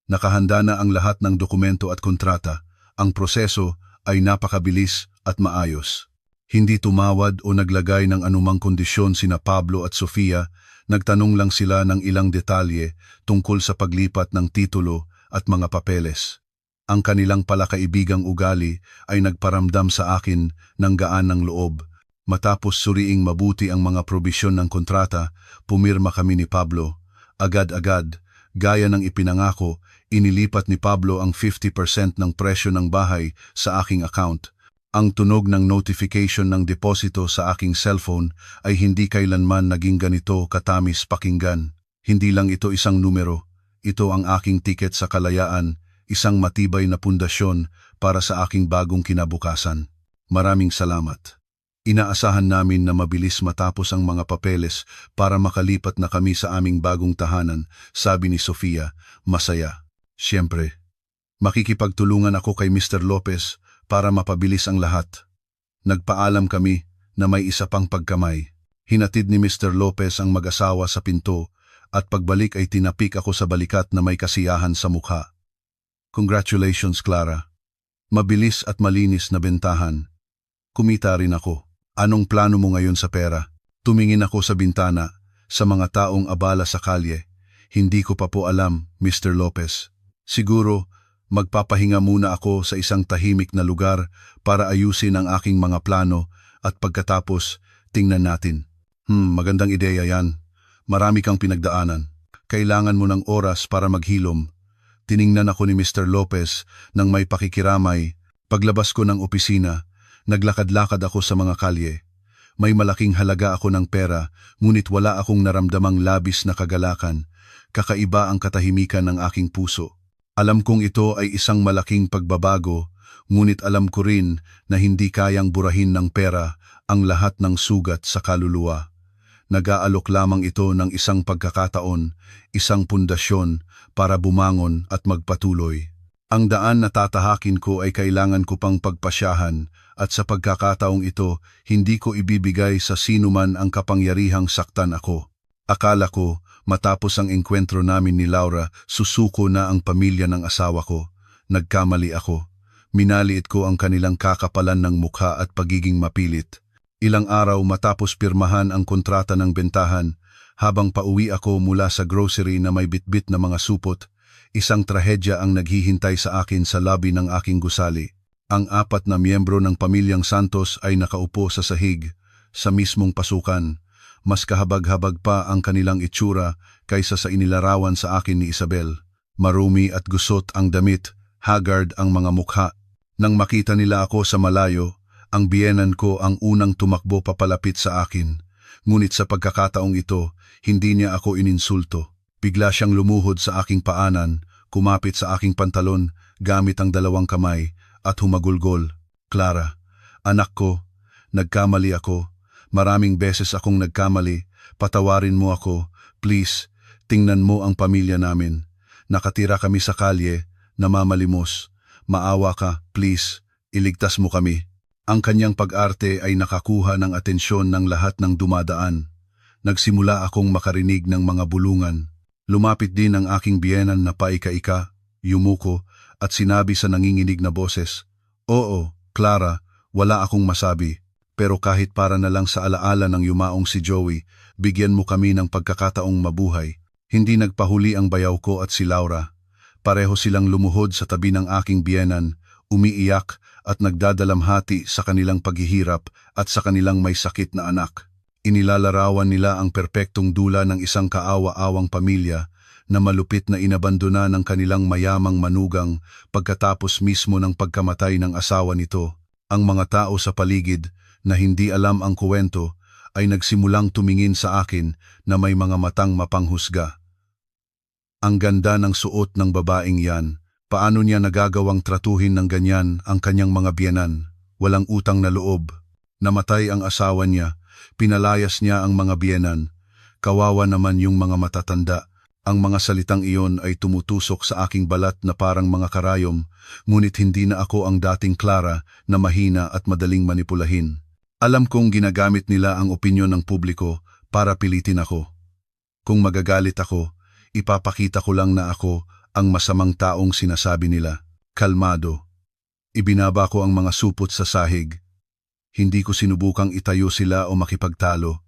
Nakahanda na ang lahat ng dokumento at kontrata. Ang proseso ay napakabilis at maayos. Hindi tumawad o naglagay ng anumang kondisyon sina Pablo at Sofia, nagtanong lang sila ng ilang detalye tungkol sa paglipat ng titulo at mga papeles. Ang kanilang palakaibigang ugali ay nagparamdam sa akin ng gaan ng loob. Matapos suriing mabuti ang mga probisyon ng kontrata, pumirma kami ni Pablo. Agad-agad, gaya ng ipinangako, inilipat ni Pablo ang 50% ng presyo ng bahay sa aking account. Ang tunog ng notification ng deposito sa aking cellphone ay hindi kailanman naging ganito katamis pakinggan. Hindi lang ito isang numero, ito ang aking tiket sa kalayaan, isang matibay na pundasyon para sa aking bagong kinabukasan. Maraming salamat. Inaasahan namin na mabilis matapos ang mga papeles para makalipat na kami sa aming bagong tahanan, sabi ni Sofia, masaya. Siyempre, makikipagtulungan ako kay Mr. Lopez para mapabilis ang lahat. Nagpaalam kami na may isa pang pagkamay. Hinatid ni Mr. Lopez ang mag-asawa sa pinto at pagbalik ay tinapik ako sa balikat na may kasiyahan sa mukha. Congratulations, Clara. Mabilis at malinis na bentahan. Kumita rin ako. Anong plano mo ngayon sa pera? Tumingin ako sa bintana, sa mga taong abala sa kalye. Hindi ko pa po alam, Mr. Lopez. Siguro, magpapahinga muna ako sa isang tahimik na lugar para ayusin ang aking mga plano at pagkatapos, tingnan natin. Magandang ideya yan. Marami kang pinagdaanan. Kailangan mo ng oras para maghilom. Tiningnan ako ni Mr. Lopez nang may pakikiramay. Paglabas ko ng opisina, naglakad-lakad ako sa mga kalye. May malaking halaga ako ng pera, ngunit wala akong naramdamang labis na kagalakan. Kakaiba ang katahimikan ng aking puso. Alam kong ito ay isang malaking pagbabago, ngunit alam ko rin na hindi kayang burahin ng pera ang lahat ng sugat sa kaluluwa. Nag-aalok lamang ito ng isang pagkakataon, isang pundasyon para bumangon at magpatuloy. Ang daan na tatahakin ko ay kailangan ko pang pagpasyahan at sa pagkakataong ito, hindi ko ibibigay sa sinuman ang kapangyarihang saktan ako. Akala ko, matapos ang engkwentro namin ni Laura, susuko na ang pamilya ng asawa ko. Nagkamali ako. Minaliit ko ang kanilang kakapalan ng mukha at pagiging mapilit. Ilang araw matapos pirmahan ang kontrata ng bentahan, habang pauwi ako mula sa grocery na may bitbit na mga supot, isang trahedya ang naghihintay sa akin sa lobby ng aking gusali. Ang 4 na miyembro ng pamilyang Santos ay nakaupo sa sahig, sa mismong pasukan. Mas kahabag-habag pa ang kanilang itsura kaysa sa inilarawan sa akin ni Isabel. Marumi at gusot ang damit, haggard ang mga mukha. Nang makita nila ako sa malayo, ang biyenan ko ang unang tumakbo papalapit sa akin. Ngunit sa pagkakataong ito, hindi niya ako ininsulto. Bigla siyang lumuhod sa aking paanan, kumapit sa aking pantalon gamit ang 2 kamay at humagulgol. "Clara, anak ko, nagkamali ako. Maraming beses akong nagkamali. Patawarin mo ako. Please, tingnan mo ang pamilya namin. Nakatira kami sa kalye, namamalimos. Maawa ka, please. Iligtas mo kami." Ang kanyang pag-arte ay nakakuha ng atensyon ng lahat ng dumadaan. Nagsimula akong makarinig ng mga bulungan. Lumapit din ang aking biyenan na paika-ika, yumuko, at sinabi sa nanginginig na boses, "Oo, Clara, wala akong masabi. Pero kahit para na lang sa alaala ng yumaong si Joey, bigyan mo kami ng pagkakataong mabuhay." Hindi nagpahuli ang bayaw ko at si Laura. Pareho silang lumuhod sa tabi ng aking biyenan, umiiyak at nagdadalamhati sa kanilang paghihirap at sa kanilang may sakit na anak. Inilalarawan nila ang perpektong dula ng isang kaawa-awang pamilya na malupit na inabandona ng kanilang mayamang manugang pagkatapos mismo ng pagkamatay ng asawa nito. Ang mga tao sa paligid, na hindi alam ang kuwento ay nagsimulang tumingin sa akin na may mga matang mapanghusga. Ang ganda ng suot ng babaeng yan. Paano niya nagagawang tratuhin ng ganyan ang kanyang mga biyenan? Walang utang na loob. Namatay ang asawa niya. Pinalayas niya ang mga biyenan. Kawawa naman yung mga matatanda. Ang mga salitang iyon ay tumutusok sa aking balat na parang mga karayom, ngunit hindi na ako ang dating Clara na mahina at madaling manipulahin. Alam kong ginagamit nila ang opinyon ng publiko para pilitin ako. Kung magagalit ako, ipapakita ko lang na ako ang masamang taong sinasabi nila. Kalmado. Ibinaba ko ang mga supot sa sahig. Hindi ko sinubukang itayo sila o makipagtalo.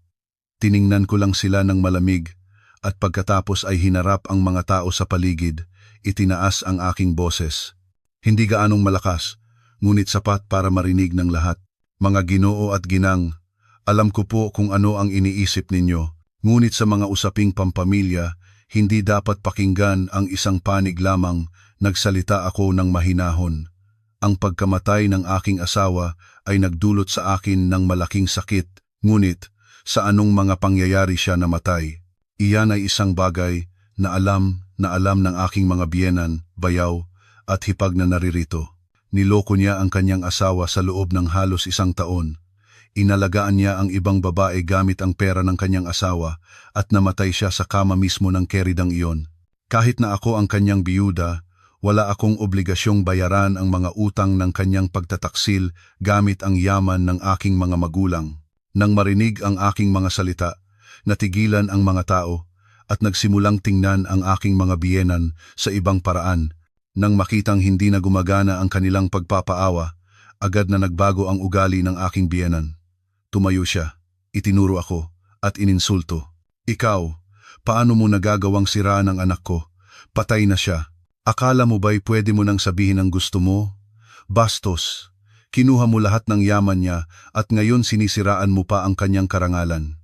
Tiningnan ko lang sila ng malamig at pagkatapos ay hinarap ang mga tao sa paligid, itinaas ang aking boses. Hindi gaanong malakas, ngunit sapat para marinig ng lahat. Mga Ginoo at ginang, alam ko po kung ano ang iniisip ninyo, ngunit sa mga usaping pampamilya, hindi dapat pakinggan ang isang panig lamang. Nagsalita ako ng mahinahon. Ang pagkamatay ng aking asawa ay nagdulot sa akin ng malaking sakit, ngunit sa anong mga pangyayari siya namatay. Iyan ay isang bagay na alam ng aking mga biyenan, bayaw at hipag na naririto. Niloko niya ang kanyang asawa sa loob ng halos 1 taon. Inalagaan niya ang ibang babae gamit ang pera ng kanyang asawa at namatay siya sa kama mismo ng keridang iyon. Kahit na ako ang kanyang biyuda, wala akong obligasyong bayaran ang mga utang ng kanyang pagtataksil gamit ang yaman ng aking mga magulang. Nang marinig ang aking mga salita, natigilan ang mga tao at nagsimulang tingnan ang aking mga biyenan sa ibang paraan. Nang makitang hindi na gumagana ang kanilang pagpapaawa, agad na nagbago ang ugali ng aking biyenan. Tumayo siya, itinuro ako, at ininsulto. Ikaw, paano mo nagagawang siraan ang anak ko? Patay na siya. Akala mo ba'y pwede mo nang sabihin ang gusto mo? Bastos, kinuha mo lahat ng yaman niya at ngayon sinisiraan mo pa ang kanyang karangalan.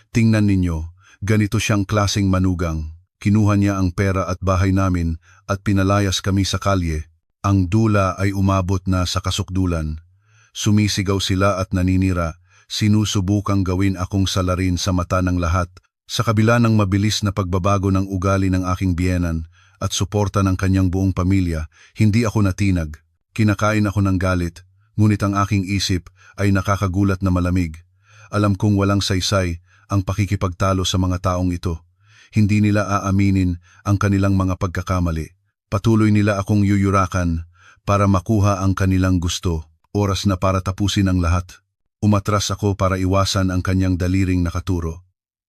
Tingnan ninyo, ganito siyang klaseng manugang. Kinuha niya ang pera at bahay namin at pinalayas kami sa kalye. Ang dula ay umabot na sa kasukdulan. Sumisigaw sila at naninira. Sinusubukang gawin akong salarin sa mata ng lahat. Sa kabila ng mabilis na pagbabago ng ugali ng aking biyenan at suporta ng kanyang buong pamilya, hindi ako natinag. Kinakain ako ng galit, ngunit ang aking isip ay nakakagulat na malamig. Alam kong walang saysay ang pakikipagtalo sa mga taong ito. Hindi nila aaminin ang kanilang mga pagkakamali. Patuloy nila akong yuyurakan para makuha ang kanilang gusto. Oras na para tapusin ang lahat. Umatras ako para iwasan ang kanyang daliring nakaturo.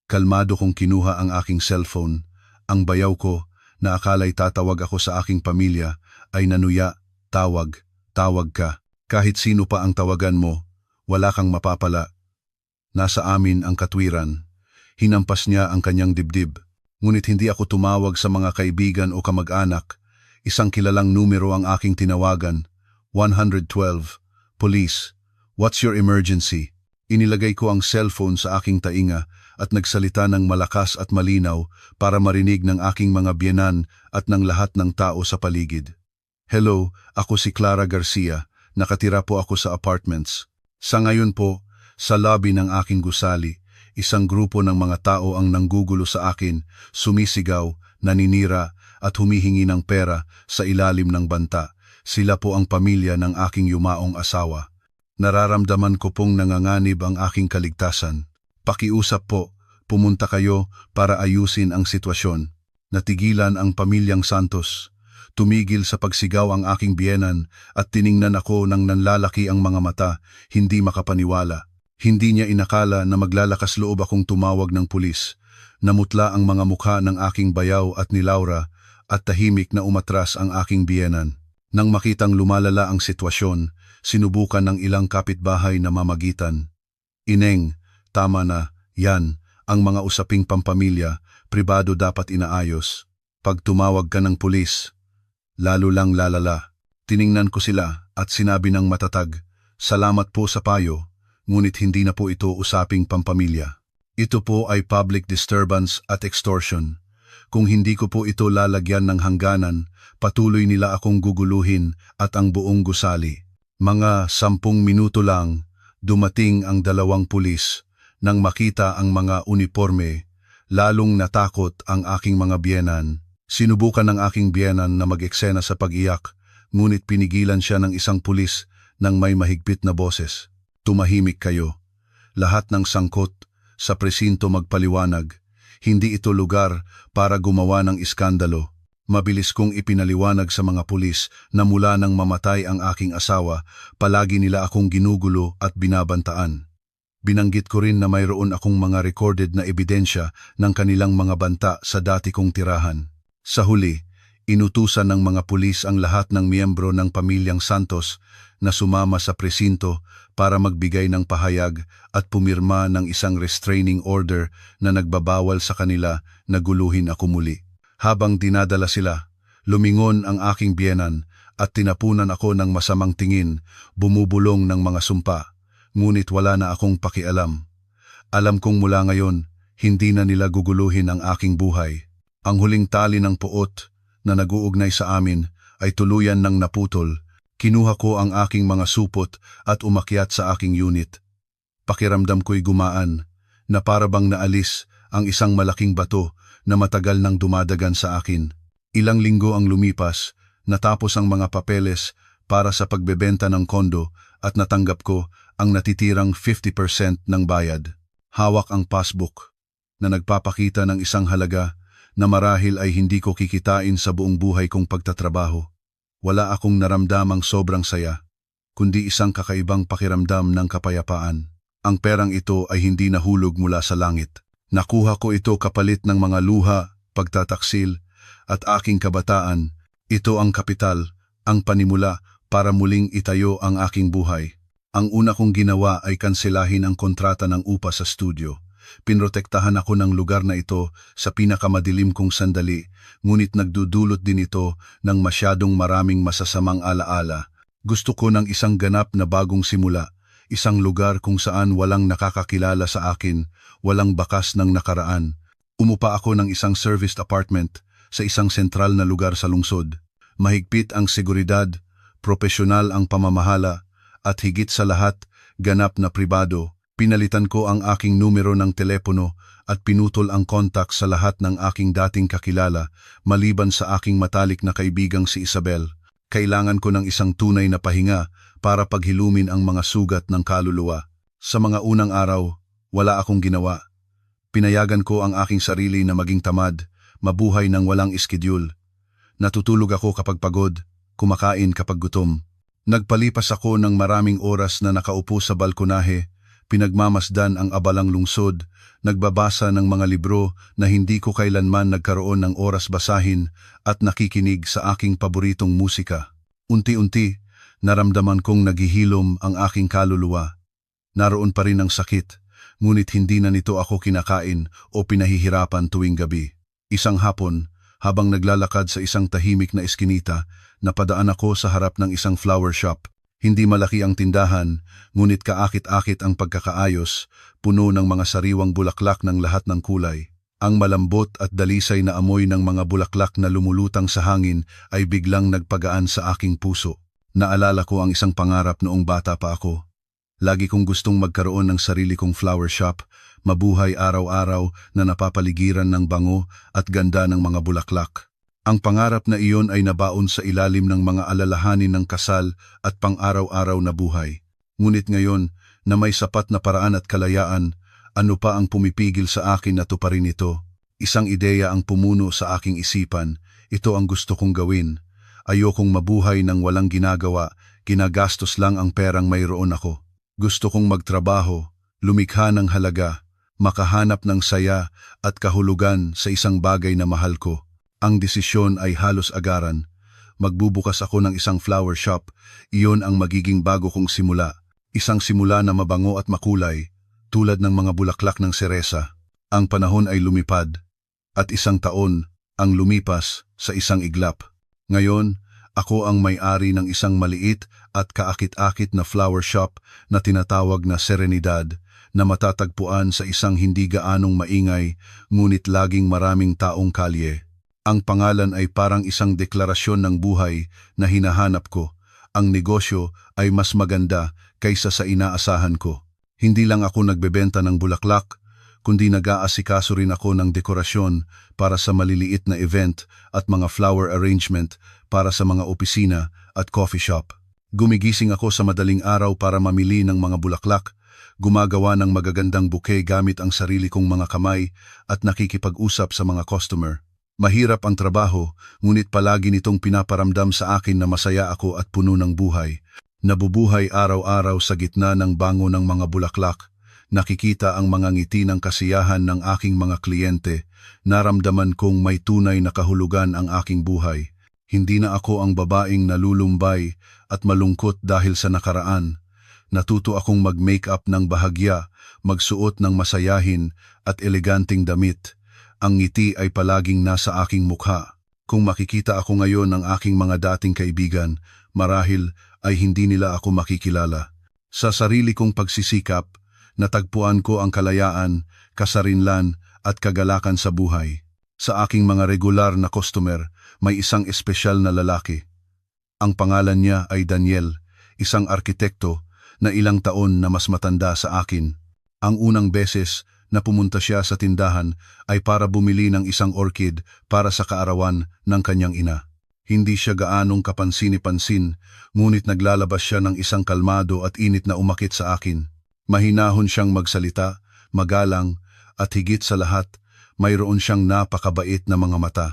Kalmado kong kinuha ang aking cellphone. Ang bayaw ko, na akala'y tatawag ako sa aking pamilya, ay nanuya, tawag ka. Kahit sino pa ang tawagan mo, wala kang mapapala. Nasa amin ang katwiran. Hinampas niya ang kanyang dibdib. Ngunit hindi ako tumawag sa mga kaibigan o kamag-anak. Isang kilalang numero ang aking tinawagan. 112. Police. What's your emergency? Inilagay ko ang cellphone sa aking tainga at nagsalita ng malakas at malinaw para marinig ng aking mga biyenan at ng lahat ng tao sa paligid. Hello, ako si Clara Garcia. Nakatira po ako sa apartments. Sa ngayon po, sa lobby ng aking gusali, isang grupo ng mga tao ang nanggugulo sa akin, sumisigaw, naninira at humihingi ng pera sa ilalim ng banta. Sila po ang pamilya ng aking yumaong asawa. Nararamdaman ko pong nanganganib ang aking kaligtasan. Pakiusap po, pumunta kayo para ayusin ang sitwasyon. Natigilan ang pamilyang Santos. Tumigil sa pagsigaw ang aking biyenan at tiningnan ako nang nanlalaki ang mga mata, hindi makapaniwala. Hindi niya inakala na maglalakas loob akong tumawag ng pulis. Namutla ang mga mukha ng aking bayaw at ni Laura at tahimik na umatras ang aking biyenan. Nang makitang lumalala ang sitwasyon, sinubukan ng ilang kapitbahay na mamagitan. Ineng, tama na, yan, ang mga usaping pampamilya, pribado dapat inaayos. Pag tumawag ka ng pulis, lalo lang lalala. Tiningnan ko sila at sinabi ng matatag, salamat po sa payo. Ngunit hindi na po ito usaping pampamilya. Ito po ay public disturbance at extortion. Kung hindi ko po ito lalagyan ng hangganan, patuloy nila akong guguluhin at ang buong gusali. Mga 10 minuto lang, Dumating ang 2 pulis. Nang makita ang mga uniforme, lalong natakot ang aking mga biyenan. Sinubukan ng aking biyenan na mag-eksena sa pag-iyak, ngunit pinigilan siya ng isang pulis nang may mahigpit na boses. Tumahimik kayo. Lahat ng sangkot sa presinto magpaliwanag. Hindi ito lugar para gumawa ng iskandalo. Mabilis kong ipinaliwanag sa mga pulis na mula nang mamatay ang aking asawa, palagi nila akong ginugulo at binabantaan. Binanggit ko rin na mayroon akong mga recorded na ebidensya ng kanilang mga banta sa dati kong tirahan. Sa huli, inutusan ng mga pulis ang lahat ng miyembro ng pamilyang Santos na sumama sa presinto para magbigay ng pahayag at pumirma ng isang restraining order na nagbabawal sa kanila na guluhin ako muli. Habang dinadala sila, lumingon ang aking biyenan at tinapunan ako ng masamang tingin, bumubulong ng mga sumpa, ngunit wala na akong pakialam. Alam kong mula ngayon, hindi na nila guguluhin ang aking buhay. Ang huling tali ng puot na nag-uugnay sa amin ay tuluyan ng naputol. Kinuha ko ang aking mga supot at umakyat sa aking unit. Pakiramdam ko'y gumaan, na parabang naalis ang isang malaking bato na matagal nang dumadagan sa akin. Ilang linggo ang lumipas, natapos ang mga papeles para sa pagbebenta ng kondo at natanggap ko ang natitirang 50% ng bayad. Hawak ang passbook na nagpapakita ng isang halaga na marahil ay hindi ko kikitain sa buong buhay kong pagtatrabaho. Wala akong naramdamang sobrang saya, kundi isang kakaibang pakiramdam ng kapayapaan. Ang perang ito ay hindi nahulog mula sa langit. Nakuha ko ito kapalit ng mga luha, pagtataksil, at aking kabataan. Ito ang kapital, ang panimula para muling itayo ang aking buhay. Ang una kong ginawa ay kanselahin ang kontrata ng upa sa studio. Pinrotektahan ako ng lugar na ito sa pinakamadilim kong sandali, ngunit nagdudulot din ito ng masyadong maraming masasamang alaala. Gusto ko ng isang ganap na bagong simula, isang lugar kung saan walang nakakakilala sa akin, walang bakas ng nakaraan. Umupa ako ng isang serviced apartment sa isang sentral na lugar sa lungsod. Mahigpit ang seguridad, propesyonal ang pamamahala, at higit sa lahat, ganap na pribado. Pinalitan ko ang aking numero ng telepono at pinutol ang kontak sa lahat ng aking dating kakilala maliban sa aking matalik na kaibigang si Isabel. Kailangan ko ng isang tunay na pahinga para paghilumin ang mga sugat ng kaluluwa. Sa mga unang araw, wala akong ginawa. Pinayagan ko ang aking sarili na maging tamad, mabuhay ng walang iskedyul. Natutulog ako kapag pagod, kumakain kapag gutom. Nagpalipas ako ng maraming oras na nakaupo sa balkonahe, pinagmamasdan ang abalang lungsod, nagbabasa ng mga libro na hindi ko kailanman nagkaroon ng oras basahin at nakikinig sa aking paboritong musika. Unti-unti, naramdaman kong naghihilom ang aking kaluluwa. Naroon pa rin ang sakit, ngunit hindi na nito ako kinakain o pinahihirapan tuwing gabi. Isang hapon, habang naglalakad sa isang tahimik na eskinita, napadaan ako sa harap ng isang flower shop. Hindi malaki ang tindahan, ngunit kaakit-akit ang pagkakaayos, puno ng mga sariwang bulaklak ng lahat ng kulay. Ang malambot at dalisay na amoy ng mga bulaklak na lumulutang sa hangin ay biglang nagpagaan sa aking puso. Naalala ko ang isang pangarap noong bata pa ako. Lagi kong gustong magkaroon ng sarili kong flower shop, mabuhay araw-araw na napapaligiran ng bango at ganda ng mga bulaklak. Ang pangarap na iyon ay nabaon sa ilalim ng mga alalahanin ng kasal at pang-araw-araw na buhay. Ngunit ngayon, na may sapat na paraan at kalayaan, ano pa ang pumipigil sa akin na tuparin ito? Isang ideya ang pumuno sa aking isipan. Ito ang gusto kong gawin. Ayokong mabuhay ng walang ginagawa, ginagastos lang ang perang mayroon ako. Gusto kong magtrabaho, lumikha ng halaga, makahanap ng saya at kahulugan sa isang bagay na mahal ko. Ang desisyon ay halos agaran. Magbubukas ako ng isang flower shop, iyon ang magiging bago kong simula. Isang simula na mabango at makulay, tulad ng mga bulaklak ng seresa. Ang panahon ay lumipad, at isang taon ang lumipas sa isang iglap. Ngayon, ako ang may-ari ng isang maliit at kaakit-akit na flower shop na tinatawag na Serenidad, na matatagpuan sa isang hindi gaanong maingay, ngunit laging maraming taong kalye. Ang pangalan ay parang isang deklarasyon ng buhay na hinahanap ko. Ang negosyo ay mas maganda kaysa sa inaasahan ko. Hindi lang ako nagbebenta ng bulaklak, kundi nag-aasikaso rin ako ng dekorasyon para sa maliliit na event at mga flower arrangement para sa mga opisina at coffee shop. Gumigising ako sa madaling araw para mamili ng mga bulaklak, gumagawa ng magagandang bouquet gamit ang sarili kong mga kamay at nakikipag-usap sa mga customer. Mahirap ang trabaho, ngunit palagi nitong pinaparamdam sa akin na masaya ako at puno ng buhay. Nabubuhay araw-araw sa gitna ng bango ng mga bulaklak. Nakikita ang mga ngiti ng kasiyahan ng aking mga kliyente. Naramdaman kong may tunay na kahulugan ang aking buhay. Hindi na ako ang babaeng nalulumbay at malungkot dahil sa nakaraan. Natuto akong mag-makeup ng bahagya, magsuot ng masayahin at eleganting damit. Ang ngiti ay palaging nasa aking mukha. Kung makikita ako ngayon ng aking mga dating kaibigan, marahil ay hindi nila ako makikilala. Sa sarili kong pagsisikap, natagpuan ko ang kalayaan, kasarinlan at kagalakan sa buhay. Sa aking mga regular na customer, may isang espesyal na lalaki. Ang pangalan niya ay Daniel, isang arkitekto na ilang taon na mas matanda sa akin. Ang unang beses na pumunta siya sa tindahan ay para bumili ng isang orchid para sa kaarawan ng kanyang ina. Hindi siya gaanong kapansin-pansin, ngunit naglalabas siya ng isang kalmado at init na umakit sa akin. Mahinahon siyang magsalita, magalang, at higit sa lahat, mayroon siyang napakabait na mga mata.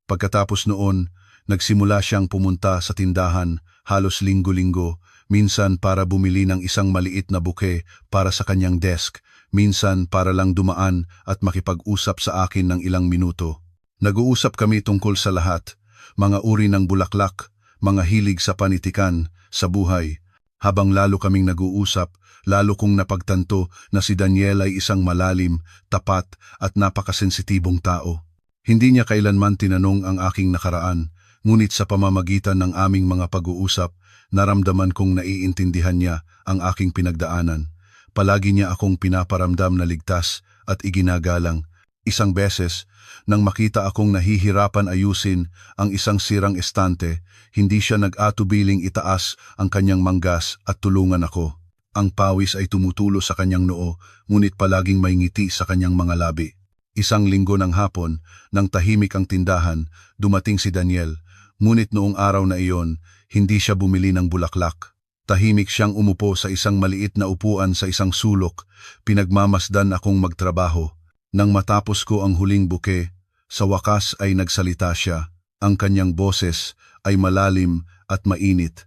Pagkatapos noon, nagsimula siyang pumunta sa tindahan halos linggo-linggo, minsan para bumili ng isang maliit na bouquet para sa kanyang desk, minsan para lang dumaan at makipag-usap sa akin ng ilang minuto. Nag-uusap kami tungkol sa lahat, mga uri ng bulaklak, mga hilig sa panitikan, sa buhay. Habang lalo kaming nag-uusap, lalo kong napagtanto na si Daniel ay isang malalim, tapat at napakasensitibong tao. Hindi niya kailanman tinanong ang aking nakaraan, ngunit sa pamamagitan ng aming mga pag-uusap, naramdaman kong naiintindihan niya ang aking pinagdaanan. Palagi niya akong pinaparamdam na ligtas at iginagalang. Isang beses, nang makita akong nahihirapan ayusin ang isang sirang estante, hindi siya nag-atubiling itaas ang kanyang manggas at tulungan ako. Ang pawis ay tumutulo sa kanyang noo, ngunit palaging may ngiti sa kanyang mga labi. Isang linggo ng hapon, nang tahimik ang tindahan, dumating si Daniel. Ngunit noong araw na iyon, hindi siya bumili ng bulaklak. Tahimik siyang umupo sa isang maliit na upuan sa isang sulok, pinagmamasdan akong magtrabaho. Nang matapos ko ang huling bouquet, sa wakas ay nagsalita siya. Ang kanyang boses ay malalim at mainit.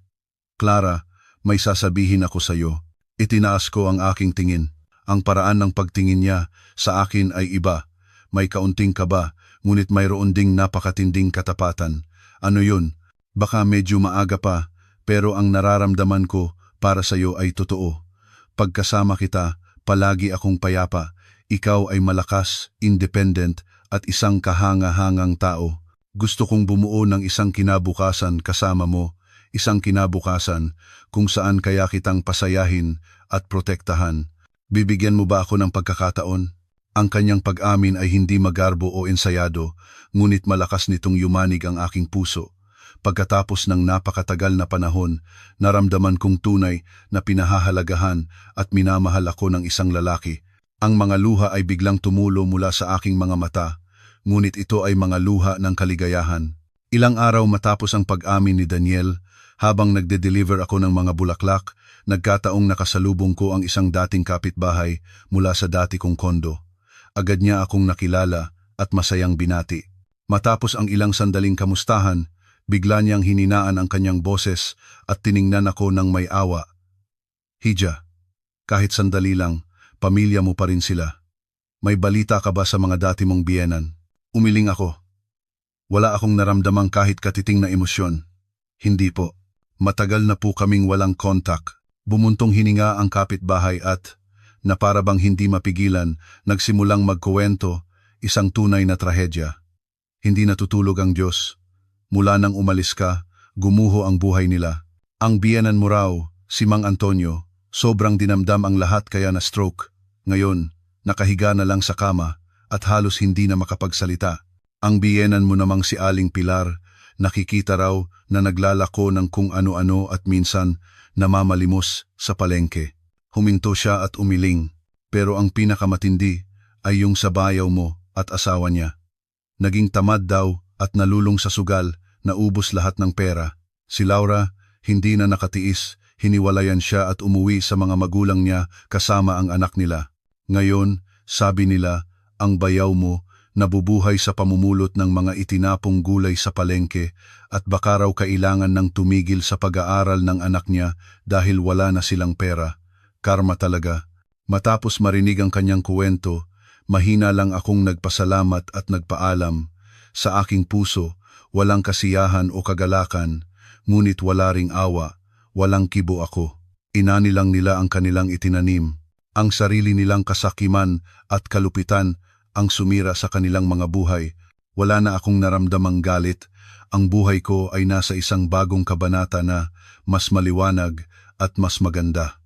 "Clara, may sasabihin ako sa iyo." Itinaas ko ang aking tingin. Ang paraan ng pagtingin niya sa akin ay iba. May kaunting kaba, ngunit mayroon ding napakatinding katapatan. "Ano yun? Baka medyo maaga pa, pero ang nararamdaman ko para sa iyo ay totoo. Pagkasama kita, palagi akong payapa. Ikaw ay malakas, independent, at isang kahanga-hangang tao. Gusto kong bumuo ng isang kinabukasan kasama mo, isang kinabukasan kung saan kaya kitang pasayahin at protektahan. Bibigyan mo ba ako ng pagkakataon?" Ang kanyang pag-amin ay hindi magarbo o ensayado, ngunit malakas nitong yumanig ang aking puso. Pagkatapos ng napakatagal na panahon, naramdaman kong tunay na pinahahalagahan at minamahal ako ng isang lalaki. Ang mga luha ay biglang tumulo mula sa aking mga mata, ngunit ito ay mga luha ng kaligayahan. Ilang araw matapos ang pag-amin ni Daniel, habang nagde-deliver ako ng mga bulaklak, nagkataong nakasalubong ko ang isang dating kapitbahay mula sa dati kong kondo. Agad niya akong nakilala at masayang binati. Matapos ang ilang sandaling kamustahan, bigla niyang hininaan ang kanyang boses at tiningnan ako ng may awa. "Hija, kahit sandali lang, pamilya mo pa rin sila. May balita ka ba sa mga dati mong biyenan?" Umiling ako. Wala akong naramdamang kahit katiting na emosyon. "Hindi po. Matagal na po kaming walang kontak." Bumuntong hininga ang kapitbahay at, na para bang hindi mapigilan, nagsimulang magkuwento, isang tunay na trahedya. Hindi natutulog ang Diyos. Mula nang umalis ka, gumuho ang buhay nila. Ang biyenan mo raw, si Mang Antonio, sobrang dinamdam ang lahat kaya na stroke. Ngayon, nakahiga na lang sa kama at halos hindi na makapagsalita. Ang biyenan mo namang si Aling Pilar, nakikita raw na naglalako ng kung ano-ano at minsan namamalimos sa palengke. Huminto siya at umiling, pero ang pinakamatindi ay yung sa bayaw mo at asawa niya. Naging tamad daw at nalulong sa sugal, naubos lahat ng pera. Si Laura, hindi na nakatiis, hiniwalayan siya at umuwi sa mga magulang niya kasama ang anak nila. Ngayon, sabi nila, ang bayaw mo nabubuhay sa pamumulot ng mga itinapong gulay sa palengke at baka raw kailangan ng tumigil sa pag-aaral ng anak niya dahil wala na silang pera. Karma talaga. Matapos marinig ang kanyang kuwento, mahina lang akong nagpasalamat at nagpaalam. Sa aking puso, walang kasiyahan o kagalakan, ngunit wala ring awa, walang kibo ako. Inani lang nila ang kanilang itinanim. Ang sarili nilang kasakiman at kalupitan ang sumira sa kanilang mga buhay. Wala na akong naramdamang galit. Ang buhay ko ay nasa isang bagong kabanata na mas maliwanag at mas maganda.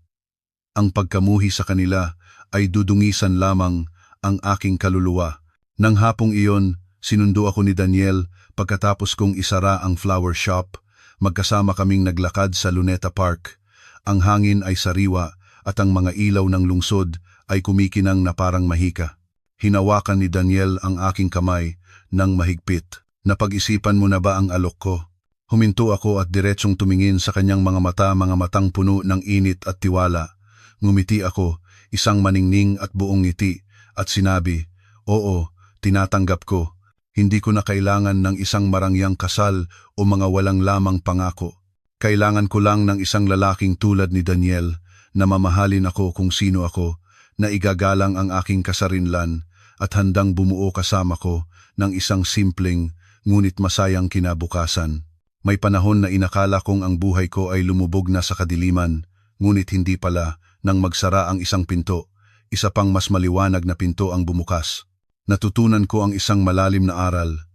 Ang pagkamuhi sa kanila ay dudungisan lamang ang aking kaluluwa. Nang hapong iyon, sinundo ako ni Daniel pagkatapos kong isara ang flower shop. Magkasama kaming naglakad sa Luneta Park. Ang hangin ay sariwa at ang mga ilaw ng lungsod ay kumikinang na parang mahika. Hinawakan ni Daniel ang aking kamay ng mahigpit. Napag-isipan mo na ba ang alok ko? Huminto ako at diretsong tumingin sa kanyang mga matang puno ng init at tiwala. Ngumiti ako, isang maningning at buong ngiti, at sinabi, oo, tinatanggap ko. Hindi ko na kailangan ng isang marangyang kasal o mga walang lamang pangako. Kailangan ko lang ng isang lalaking tulad ni Daniel na mamahalin ako kung sino ako, na igagalang ang aking kasarinlan at handang bumuo kasama ko ng isang simpleng ngunit masayang kinabukasan. May panahon na inakala kong ang buhay ko ay lumubog na sa kadiliman, ngunit hindi pala. Nang magsara ang isang pinto, isa pang mas maliwanag na pinto ang bumukas. Natutunan ko ang isang malalim na aral.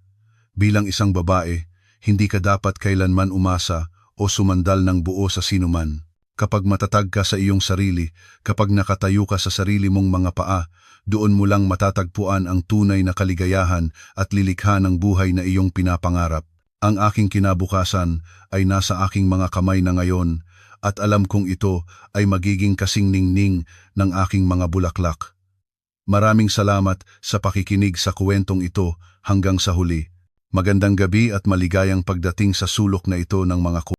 Bilang isang babae, hindi ka dapat kailanman umasa o sumandal ng buo sa sinuman. Kapag matatag ka sa iyong sarili, kapag nakatayo ka sa sarili mong mga paa, doon mo lang matatagpuan ang tunay na kaligayahan at lilikha ng buhay na iyong pinapangarap. Ang aking kinabukasan ay nasa aking mga kamay na ngayon, at alam kong ito ay magiging kasing ningning ng aking mga bulaklak. Maraming salamat sa pakikinig sa kwentong ito hanggang sa huli. Magandang gabi at maligayang pagdating sa sulok na ito ng mga